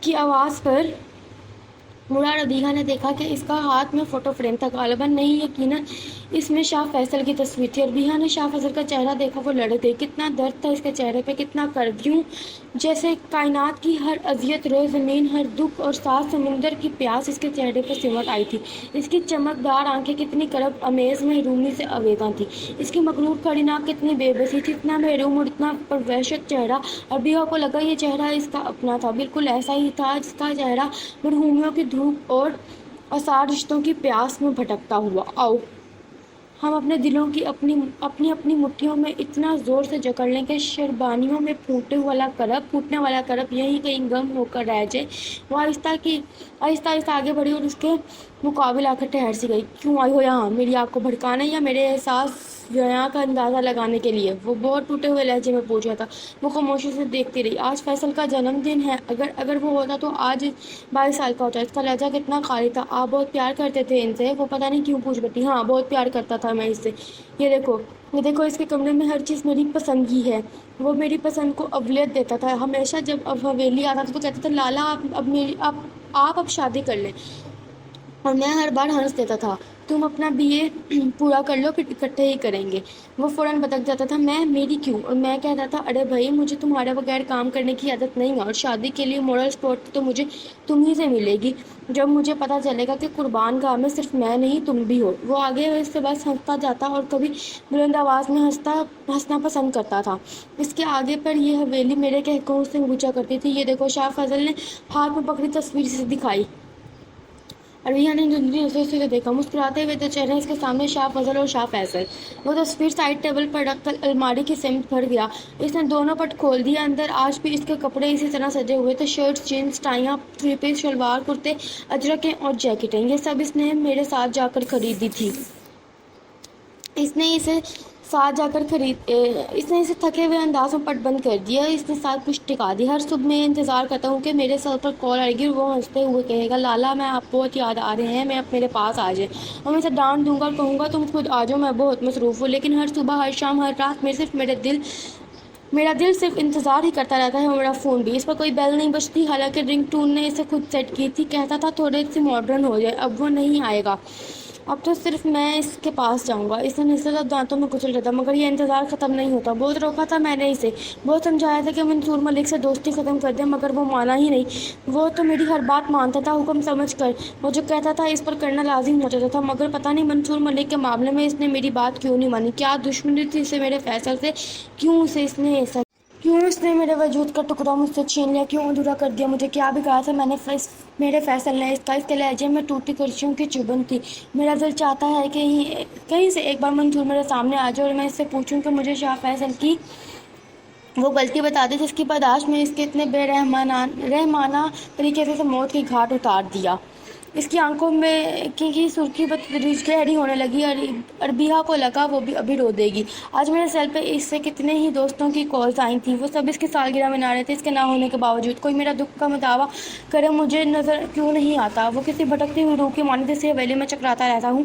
की आवाज़ पर मुड़ा। रबीहा ने देखा कि इसका हाथ में फ़ोटो फ्रेम था। गालिबन नहीं, यकीनन इसमें शाह फैसल की तस्वीर थी। रबीहा ने शाह फैसल का चेहरा देखा। वो लड़ गई। कितना दर्द था इसके चेहरे पे, कितना कर्ब। यूँ जैसे कायनात की हर अजियत, रोए ज़मीन, हर दुख और साथ समुंदर की प्यास इसके चेहरे पर सिमट आई थी। इसकी चमकदार आंखें कितनी करब अमेज़ महरूमी से आवेदा थी। इसकी मखलूक खड़ी नाक कितनी बेबसी थी। इतना महरूम और इतना परवशत चेहरा। रबीहा को लगा ये चेहरा इसका अपना था। बिल्कुल ऐसा ही था जिसका चेहरा मरहूमियों की धूप और आसार रिश्तों की प्यास में भटकता हुआ। आओ हम अपने दिलों की अपनी मुट्ठियों में इतना ज़ोर से जकड़ लें कि शरबानियों में फूटने वाला करब यहीं कहीं गम होकर रह जाए। वो आहिस्ता आगे बढ़ी और उसके मुकाबिल आकर ठहर सी गई। क्यों आई हो यहाँ? मेरी आग को भड़काने या मेरे एहसास ضیاء کا اندازہ لگانے کے لیے۔ وہ بہت ٹوٹے ہوئے لہجے میں پوچھا تھا۔ وہ خاموشی سے دیکھتی رہی۔ آج فیصل کا جنم دن ہے، اگر وہ ہوتا تو آج 22 سال کا ہوتا۔ اس کا لہجہ کتنا قاری تھا۔ آپ بہت پیار کرتے تھے ان سے؟ وہ پتہ نہیں کیوں پوچھ بیٹھی۔ ہاں، بہت پیار کرتا تھا میں اس سے۔ یہ دیکھو اس کے کمرے میں ہر چیز میری پسند کی ہے۔ وہ میری پسند کو اولویت دیتا تھا۔ ہمیشہ جب اب حویلی آتا تھا تو کہتا تھا لالا آپ اب شادی کر لیں، اور میں ہر بار ہنس دیتا تھا تم اپنا BA پورا کر لو پھر اکٹھے ہی کریں گے۔ وہ فوراً بتک جاتا تھا میری کیوں؟ اور میں کہتا تھا ارے بھائی مجھے تمہارے بغیر کام کرنے کی عادت نہیں ہے، اور شادی کے لیے مورل سپورٹ تو مجھے تم ہی سے ملے گی جب مجھے پتہ چلے گا کہ قربان گاہ میں صرف میں نہیں تم بھی ہو۔ وہ آگے اس سے بس ہنستا جاتا اور کبھی بلند آواز میں ہنسنا پسند کرتا تھا۔ اس کے آگے پر یہ حویلی میرے کہکہوں سے گونجا کرتی تھی۔ یہ دیکھو، شاہ فضل نے ہاتھ میں پکڑی تصویر سے دکھائی۔ عربیہ نے دھندلی نظروں سے دیکھا۔ مسکراتے ہوئے دو چہرے اس کے سامنے، شاہ فضل اور شاہ فیصل۔ وہ تصویر سائڈ ٹیبل پر رکھ کر الماری کی سمت بڑھ گیا۔ اس نے دونوں پٹ کھول دیے۔ اندر آج بھی اس کے کپڑے اسی طرح سجے ہوئے تھے، شرٹس، جینس، ٹائیاں، 3 پیس شلوار، کرتے، اجرکیں اور جیکٹیں۔ یہ سب اس نے میرے ساتھ جا کر خریدی تھی۔ اس نے اسے تھکے ہوئے انداز میں پٹ بند کر دیا۔ اس نے ساتھ کچھ ٹکا دی۔ ہر صبح میں انتظار کرتا ہوں کہ میرے سر پر کال آئے گی اور وہ ہنستے ہوئے کہے گا لالا میں آپ بہت یاد آ رہے ہیں، میں اب میرے پاس آ جائیں، اور میں اسے ڈانٹ دوں گا اور کہوں گا تم خود آ جاؤ، میں بہت مصروف ہوں۔ لیکن ہر صبح، ہر شام، ہر رات میرا دل صرف انتظار ہی کرتا رہتا ہے، اور میرا فون بھی۔ اس پر کوئی بیل نہیں بجتی، حالانکہ رنگ ٹون نے اسے خود سیٹ کی تھی۔ کہتا تھا تھوڑے سے ماڈرن ہو جائے، اب وہ نہیں آئے گا، اب تو صرف میں اس کے پاس جاؤں گا۔ اس نے نصرت دانتوں میں کچل رہا تھا، مگر یہ انتظار ختم نہیں ہوتا۔ بہت روکا تھا میں نے اسے، بہت سمجھایا تھا کہ منصور ملک سے دوستی ختم کر دے، مگر وہ مانا ہی نہیں۔ وہ تو میری ہر بات مانتا تھا، حکم سمجھ کر۔ وہ جو کہتا تھا اس پر کرنا لازم ہو جاتا تھا، مگر پتہ نہیں منصور ملک کے معاملے میں اس نے میری بات کیوں نہیں مانی۔ کیا دشمنی تھی اسے میرے فیصل سے؟ کیوں اس نے میرے وجود کا ٹکڑا مجھ سے چھین لیا؟ کیوں ادھورا کر دیا مجھے؟ کیا بگاڑا تھا میں نے میرے فیصل نے؟ اس کے لہجے میں ٹوٹی کرسیوں کی چبھن تھی۔ میرا دل چاہتا ہے کہ کہیں سے ایک بار منصور میرے سامنے آ جائے اور میں اس سے پوچھوں کہ مجھے شاہ فیصل کی وہ غلطی بتا دے جس کی پاداش میں اس کے اتنے بے رحمانہ طریقے سے موت کی گھاٹ اتار دیا۔ اس کی آنکھوں میں کی سرخی بتدریج گہری ہونے لگی۔ عربیہ کو لگا وہ بھی ابھی رو دے گی۔ آج میرے سیل پہ اس سے کتنے ہی دوستوں کی کالز آئی تھیں، وہ سب اس کی سالگرہ منا رہے تھے۔ اس کے نہ ہونے کے باوجود کوئی میرا دکھ کا مداوع کرے مجھے نظر کیوں نہیں آتا؟ وہ کسی بھٹکتی ہوئی روح کی مانند اس حویلی میں چکراتا رہتا ہوں۔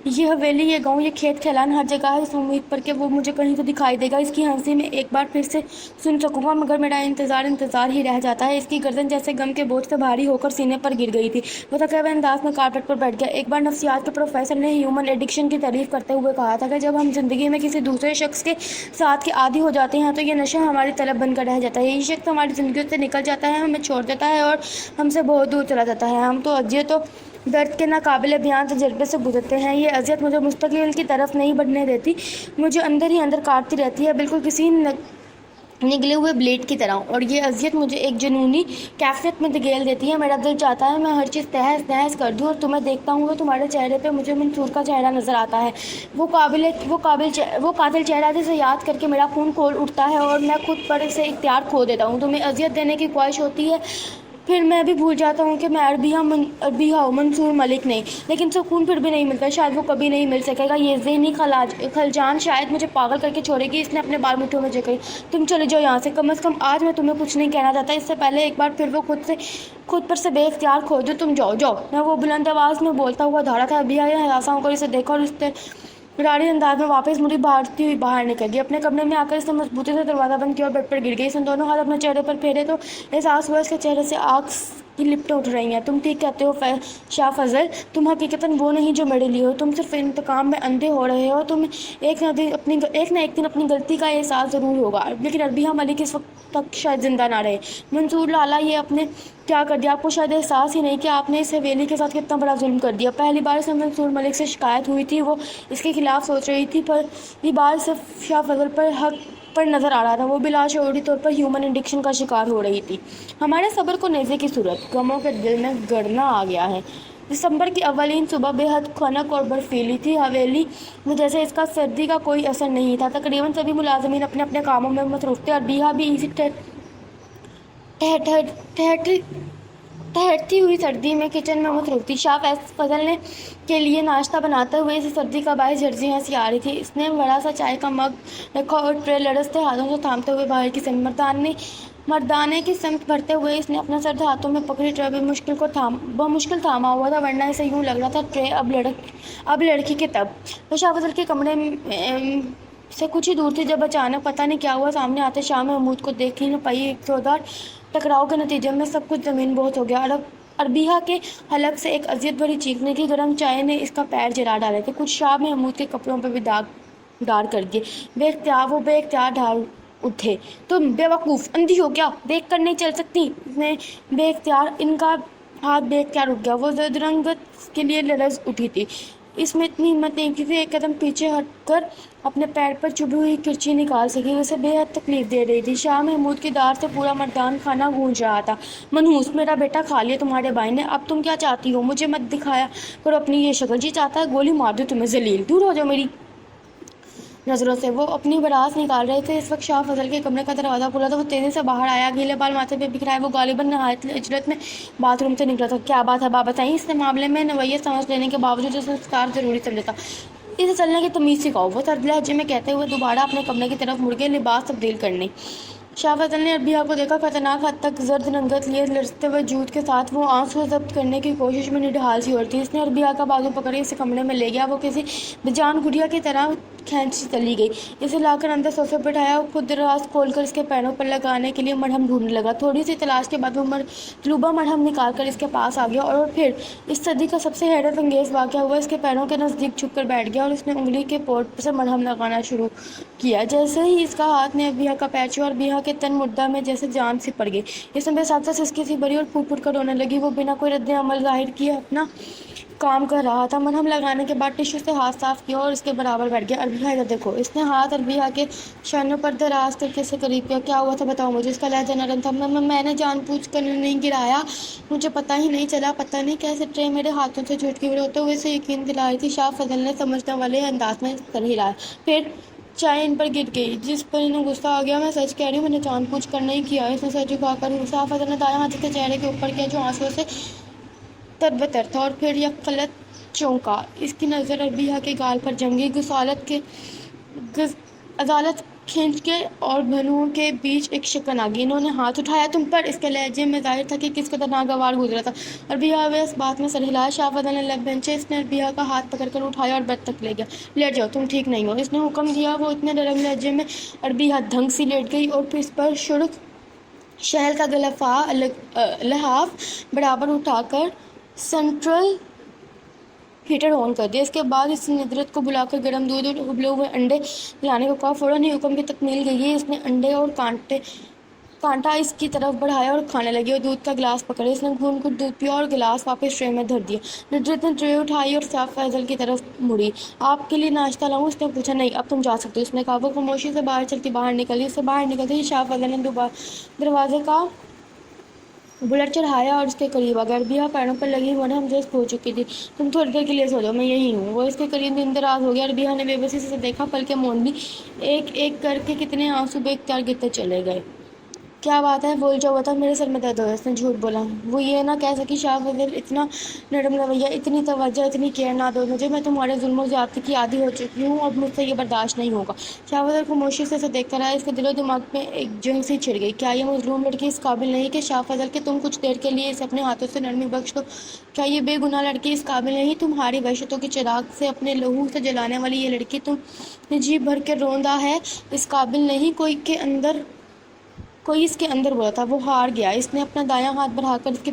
یہ حویلی، یہ گاؤں، یہ کھیت کھلیان، ہر جگہ ہے اس امید پر کہ وہ مجھے کہیں تو دکھائی دے گا، اس کی ہنسی میں ایک بار پھر سے سن سکوں گا، مگر میرا انتظار ہی رہ جاتا ہے۔ اس کی گردن جیسے غم کے بوجھ سے بھاری ہو کر سینے پر گر گئی تھی۔ وہ تھکے ہوئے انداز میں کارپیٹ پر بیٹھ گیا۔ ایک بار نفسیات کے پروفیسر نے ہیومن ایڈکشن کی تعریف کرتے ہوئے کہا تھا کہ جب ہم زندگی میں کسی دوسرے شخص کے ساتھ کے عادی ہو جاتے ہیں تو یہ نشہ ہماری طلب بن کر رہ جاتا ہے۔ یہ شخص ہماری زندگیوں سے نکل جاتا ہے، ہمیں چھوڑ دیتا ہے اور ہم سے بہت دور چلا جاتا ہے۔ ہم تو اذیت و درد کے ناقابل بیان تجربے سے گزرتے ہیں۔ یہ اذیت مجھے مستقبل کی طرف نہیں بڑھنے دیتی، مجھے اندر ہی اندر کاٹتی رہتی ہے، بالکل کسی نگلے ہوئے بلیڈ کی طرح، اور یہ اذیت مجھے ایک جنونی کیفیت میں دھکیل دیتی ہے۔ میرا دل چاہتا ہے میں ہر چیز تہس نہس کر دوں، اور تمہیں دیکھتا ہوں تو تمہارے چہرے پہ مجھے منصور کا چہرہ نظر آتا ہے، وہ قاتل چہرہ جسے یاد کر کے میرا خون کھول اٹھتا ہے اور میں خود پر سے اختیار کھو دیتا ہوں۔ تمہیں اذیت دینے کی خواہش ہوتی ہے، پھر میں بھی بھول جاتا ہوں کہ میں عربیہ ہوں، منصور ملک نہیں۔ لیکن سکون پھر بھی نہیں ملتا، شاید وہ کبھی نہیں مل سکے گا۔ یہ ذہنی خلجان شاید مجھے پاگل کر کے چھوڑے گی۔ اس نے اپنے بال مٹھیوں میں جکڑے۔ تم چلے جاؤ یہاں سے، کم از کم آج میں تمہیں کچھ نہیں کہنا چاہتا، اس سے پہلے ایک بار پھر وہ خود پر سے بے اختیار کھو دو۔ تم جاؤ۔ میں وہ بلند آواز میں بولتا ہوا دھاڑا تھا۔ عربیہ نے ہراساں ہو کر اسے دیکھا اور اس راری انداز میں واپس مڑی بھاگتی ہوئی باہر نکل گئی۔ اپنے کمرے میں آ کر اس نے مضبوطی سے دروازہ بند کیا اور بیڈ پر گر گئی۔ اس نے دونوں ہاتھ اپنے چہرے پر پھیرے تو احساس ہوا اس کے چہرے سے آگ کی لپٹیں اٹھ رہی ہیں۔ تم ٹھیک کہتے ہو شاہ فضل، تم حقیقتاً وہ نہیں جو میرے لیے ہو، تم صرف انتقام میں اندھے ہو رہے ہو۔ تمہیں ایک نہ ایک دن اپنی غلطی کا احساس ضرور ہوگا، لیکن عربیہ ملک اس وقت تک شاید زندہ نہ رہے۔ منصور لالا، یہ آپ نے کیا کر دیا؟ آپ کو شاید احساس ہی نہیں کہ آپ نے اس حویلی کے ساتھ کتنا بڑا ظلم کر دیا۔ پہلی بار اسے منصور ملک سے شکایت ہوئی تھی، وہ اس کے خلاف سوچ رہی تھی، پہلی بار صرف شاہ فضل پر حق پر نظر آ رہا تھا۔ وہ بلا شعوری طور پر ہیومن ایڈکشن کا شکار ہو رہی تھی۔ ہمارے صبر کو نیزے کی صورت غموں کے دل میں گڑنا آ گیا ہے۔ دسمبر کی اولین صبح بے حد خنک اور برفیلی تھی۔ حویلی میں جیسے اس کا سردی کا کوئی اثر نہیں تھا۔ تقریباً سبھی ملازمین اپنے اپنے کاموں میں مصروف تھے۔ عربیہ بھی اسی ठहरती हुई सर्दी में किचन में मसरूफ थी। शाह फजल ने के लिए नाश्ता बनाते हुए इसे सर्दी का बायस झरझरी हंसी आ रही थी। इसने बड़ा सा चाय का मग रखा और ट्रे लड़सते हाथों से थामते हुए बाहर की समीत मर्दाने की समत भरते हुए इसने अपना सर्द हाथों में पकड़ी ट्रे मुश्किल थामा हुआ था, वरना इसे यूं लग रहा था ट्रे अब लड़की के तब। तो शाह फजल के कमरे से कुछ ही दूर थी जब अचानक पता नहीं क्या हुआ, सामने आते शाह महमूद को देख ही न पाई। एक जोरदार टकराव के नतीजे में सब कुछ ज़मीन बोस हो गया। अरबिया के हलक से एक अजियत भरी चीखने की, गर्म चाय ने इसका पैर जला डाले थे। कुछ शाह महमूद के कपड़ों पर भी दाग कर दिए। वो बेख्तियार ढाल उठे। तुम बेवकूफ़ अंधी हो क्या, देख कर नहीं चल सकती? इनका हाथ बेख्तियार उठ गया। वो जदरंगत के लिए लरज उठी थी। इसमें इतनी हिम्मत नहीं कि एक कदम पीछे हटकर अपने पैर पर चुभी हुई किरची निकाल सकी। उसे बेहद तकलीफ दे रही थी। शाह महमूद की दार से पूरा मर्दान खाना गूंज रहा था। मनहूस, मेरा बेटा खा लिया तुम्हारे भाई ने, अब तुम क्या चाहती हो? मुझे मत दिखाया करो अपनी ये शक्ल। जी चाहता है गोली मार दूं तुम्हें जलील, दूर हो जाओ मेरी नजरों से। वो अपनी भड़ास निकाल रहे थे। इस वक्त शाह फजल के कमरे का दरवाज़ा खुला था। वो तेज़ी से बाहर आया, गीले बाल माथे पे बिखराए। वो गालिबन नहायत इजरत में बाथरूम से निकला था। क्या बात है बात बताइए। इसने मामले में नवैयत समझ लेने के बावजूद उसने संस्कार जरूरी समझा था। इसे चलने की तमीज़ सिखाओ, वो सर्द लहजे में कहते हुए दोबारा अपने कमरे की तरफ मुड़ गए, लिबास तब्दील करने। शाह फजल ने अरबिया को देखा। खतरनाक हद तक जर्द रंगत लिए लड़ते हुए जूत के साथ वो आंसू जब्त करने की कोशिश में निढाल सी और थी। इसने अरबिया का बाजू पकड़ इसे कमरे में ले गया। वो किसी बेजान गुड़िया की तरह खींच चली गई। इसे लाकर अंदर सोफे पर बैठाया और खुद दराज खोलकर इसके पैरों पर लगाने के लिए मरहम ढूंढने लगा। थोड़ी सी तलाश के बाद वो तलुबा मरहम निकाल कर इसके पास आ गया और फिर इस सदी का सबसे हैरत अंगेज वाक़या हुआ। इसके पैरों के नज़दीक छुप कर बैठ गया और इसने उंगली के पोर्ट से मरहम लगाना शुरू किया। जैसे ही इसका हाथ ने अरबिया का पैर छुआ, अरबिया के तन मुर्दा में जैसे जान सी पड़ गई। इसमें बेसाख्ता सिसकी सी भरी और फूट फूट कर रोने लगी। वो बिना कोई रद्द अमल जाहिर किए अपना काम कर रहा था। मरहम लगाने के बाद टिश्यू से हाथ साफ किया और इसके बराबर बैठ गया। अरबिया इधर देखो। इसने हाथ अरबिया के शानों पर दराज करके से करीब किया। क्या हुआ था बताओ मुझे। इसका लहजा नरम था। मैंने जानबूझकर नहीं गिराया, मुझे पता ही नहीं चला। पता नहीं कैसे ट्रे मेरे हाथों से छूट गई। रोते हुए से यकीन दिला रही थी। शाह फजल ने समझने वाले अंदाज में सर हिलाया। फिर चाय इन पर गिर गई, जिस पर इन्हें गुस्सा आ गया। मैं सच कह रही हूँ, मैंने जानबूझ कर नहीं किया। इसने सर झुकाकर शाह फजल ने दायां हाथ के चेहरे के ऊपर किया जो आंसुओं से तरबतर था और फिर यह गलत चौंका। इसकी नज़र अरबिया के गाल पर जंगी अदालत खींच के और भनुओं के बीच एक शिकन आ गई। इन्होंने हाथ उठाया तुम पर। इसके लहजे में जाहिर था कि किस कदर नागवार गुजरा था। अरबिया वे इस बात में सर हिलाया। शाह फजल ने लब बेंचे। इसने अरबिया का हाथ पकड़कर उठाया और बेड तक ले गया। लेट जाओ, तुम ठीक नहीं हो, इसने हुक्म दिया। वो इतने नरम लहजे में अरबिया ढंग से लेट गई और फिर इस पर शुरुक शहल का लहाफ बराबर उठाकर सेंट्रल हीटर ऑन कर दिया। इसके बाद इस निदरत को बुलाकर गर्म दूध और उबले हुए अंडे लाने को कहा। फ़ौरन ही हुक्म की तकमील गई। इसने अंडे और कांटा इसकी तरफ बढ़ाया और खाने लगी और दूध का गिलास पकड़े। इसने घून घूट दूध पिया और गिलास वापस ट्रे में धर दिया। निदरत ने ट्रे उठाई और शाह फजल की तरफ मुड़ी। आपके लिए नाश्ता लाऊं? उसने पूछा। नहीं, अब तुम जा सकते हो, उसने कहा। वो खामोशी से बाहर निकली। उससे बाहर निकलते ही शाह फजल ने दरवाजे का बुलेट चढ़ाया और उसके करीब आ गया। अरबिया पैरों पर लगी मरहम जस्ट हो चुकी थी। तुम थोड़ी देर के लिए सो जाओ, मैं यही हूँ। वो इसके करीब इंदराज हो गया। अरबिया ने बेबसी से देखा। पल के मौन भी एक एक करके कितने आंसू बेख्तियार गिरते चले गए। क्या बात है, बोल जाओ बता, मेरे सर में दर्द हो। उसने झूठ बोला। वो ये ना कह सकी। शाह फजल इतना नरम रवैया, इतनी तवज्जो, इतनी केयर ना दो मुझे। मैं तुम्हारे जुल्म ज़्यादती की आदी हो चुकी हूँ, अब मुझसे ये बर्दाश्त नहीं होगा। शाह फजल खामोशी से देखकर आया। इसके दिलो दिमाग में एक जंग सी छिड़ गई। क्या ये मजलूम लड़की इस काबिल नहीं कि शाह फजल के तुम कुछ देर के लिए इसे अपने हाथों से नरमी बख्श दो? क्या ये बेगुनाह लड़की इस काबिल नहीं? तुम्हारी वहशतों के चिराग से अपने लहू से जलाने वाली ये लड़की तुम जी भर के रोंदा है, इस काबिल नहीं। कोई इसके अंदर बोला था। वो हार गया। इसने अपना दायां हाथ बढ़ाकर इसके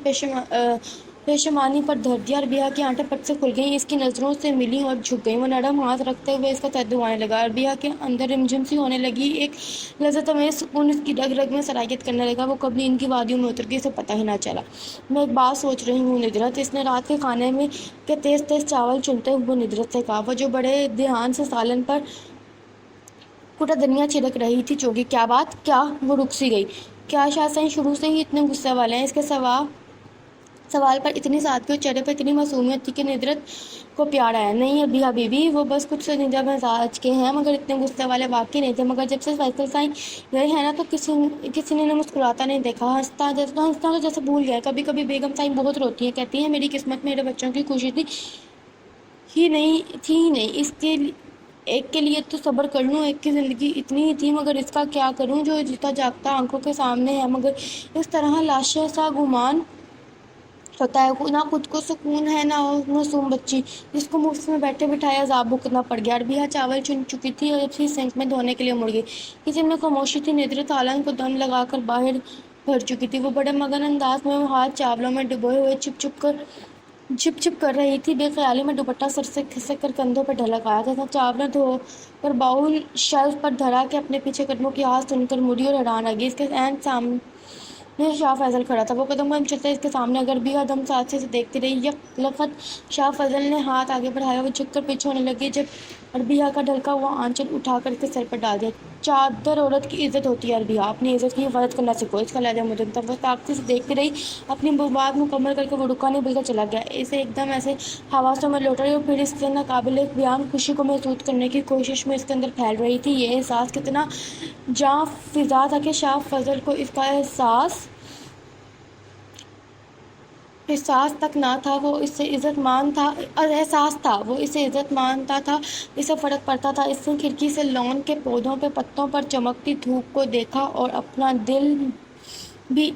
पेशमानी पर धर दिया। अरबिया की आंखें पट से खुल गईं। इसकी नज़रों से मिली और झुक गईं। वो नरम हाथ रखते हुए इसका तद्दु आने लगा। अरबिया के अंदर रिमझिम सी होने लगी। एक लज़्ज़त अमेज़ सुकून इसकी रग रग में सरायत करने लगा। वो कभी इनकी वादियों में उतर गई, इसे पता ही ना चला। मैं एक बात सोच रही हूँ निदरत, इसने रात के खाने में के तेज़ तेज़ चावल चुनते हुए निदरत से कहा। वो जो बड़े ध्यान से सालन पर कुटा धनिया छिड़क रही थी चौकी। क्या बात? क्या? वो रुक सी गई। क्या शाह सही शुरू से ही इतने गुस्से वाले हैं? इसके सवाल पर इतनी सादगी और चेहरे पर इतनी मासूमियत थी कि नुसरत को प्यार आया। नहीं अभी हबीबी, वो बस कुछ संजीदा मिजाज के हैं, मगर इतने गुस्से वाले वाकई नहीं थे। मगर जब से फैसल साईं गए हैं ना, तो किसी ने मुस्कुराता नहीं देखा। हंसता तो जैसे भूल गया। कभी कभी बेगम साईं बहुत रोती हैं, कहती हैं मेरी किस्मत मेरे बच्चों की खुशी ही नहीं, इसके एक के लिए तो सब्र कर लूँ, एक की ज़िंदगी इतनी ही थी, मगर इसका क्या करूँ जो जीता जागता आंखों के सामने है। मगर इस तरह लाशें सा गुमान होता है, ना खुद को सुकून है, ना मासूम बच्ची जिसको मुफ्त में बैठे बिठाए अजाब भुगतना पड़ गया। अरबिया चावल चुन चुकी थी और उसी सिंक में धोने के लिए मुड़ गई। किचन में खामोशी थी। नुसरत आलम को दम लगाकर बाहर भर चुकी थी। वो बड़े मगन अंदाज में हाथ चावलों में डुबोए हुए छिप छिप कर रही थी। बेख्याली में दुपट्टा सर से खिसक कर कंधों पर ढलक आया था। चावल धोकर बाउल शेल्फ पर धरा के अपने पीछे कदमों की आवाज़ सुनकर मुड़ी और हैरान रह गई। इसके एन सामने शाह फैजल खड़ा था। वो कदम चलता इसके सामने। अगर भी आदम साथी से देखती रही। यकलखत शाह फैजल ने हाथ आगे बढ़ाया। वो झुककर पीछे होने लगी जब अरबिया का ढलका हुआ आंचल उठाकर इसके सर पर डाल दिया। चादर औरत की इज्जत होती है अरबिया, अपनी इज्जत की हिफाजत करना सीखो। इसका लहजा मुझे तब वो ताकती से देखती रही। अपनी बात मुकम्मल करके वो रुका नहीं बल्कि चला गया। इसे एकदम ऐसे हवासों में लौट रही और फिर इससे नाकाबिल बयान खुशी को महसूस करने की कोशिश में इसके अंदर फैल रही थी। ये एहसास कितना जाँ फिजा था कि शाह फजल को इसका एहसास तक ना था। वो इससे इज्जत मानता एहसास था, वो इसे इज्जत मानता था। इसे फ़र्क पड़ता था। इसने खिड़की से लॉन के पौधों पे पत्तों पर चमकती धूप को देखा और अपना दिल भी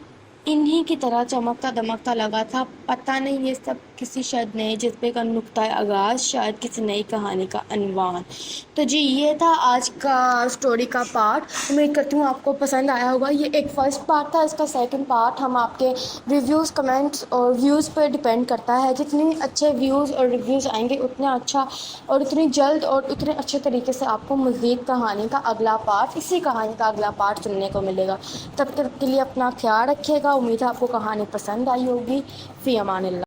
इन्हीं की तरह चमकता दमकता लगा था। पता नहीं ये सब किसी शायद नए जज्बे का नुक्ता आगाज़, शायद किसी नई कहानी का अनवान। तो जी ये था आज का स्टोरी का पार्ट। उम्मीद करती हूँ आपको पसंद आया होगा। ये एक फर्स्ट पार्ट था। इसका सेकंड पार्ट हम आपके रिव्यूज़, कमेंट्स और व्यूज़ पर डिपेंड करता है। जितने अच्छे व्यूज़ और रिव्यूज़ आएंगे उतना अच्छा और उतनी जल्द और उतने अच्छे तरीके से आपको मज़ीद कहानी का अगला पार्ट, इसी कहानी का अगला पार्ट सुनने को मिलेगा। तब तक के लिए अपना ख्याल रखिएगा। उम्मीद है आपको कहानी पसंद आई होगी। फ़ी अमानिल्लाह।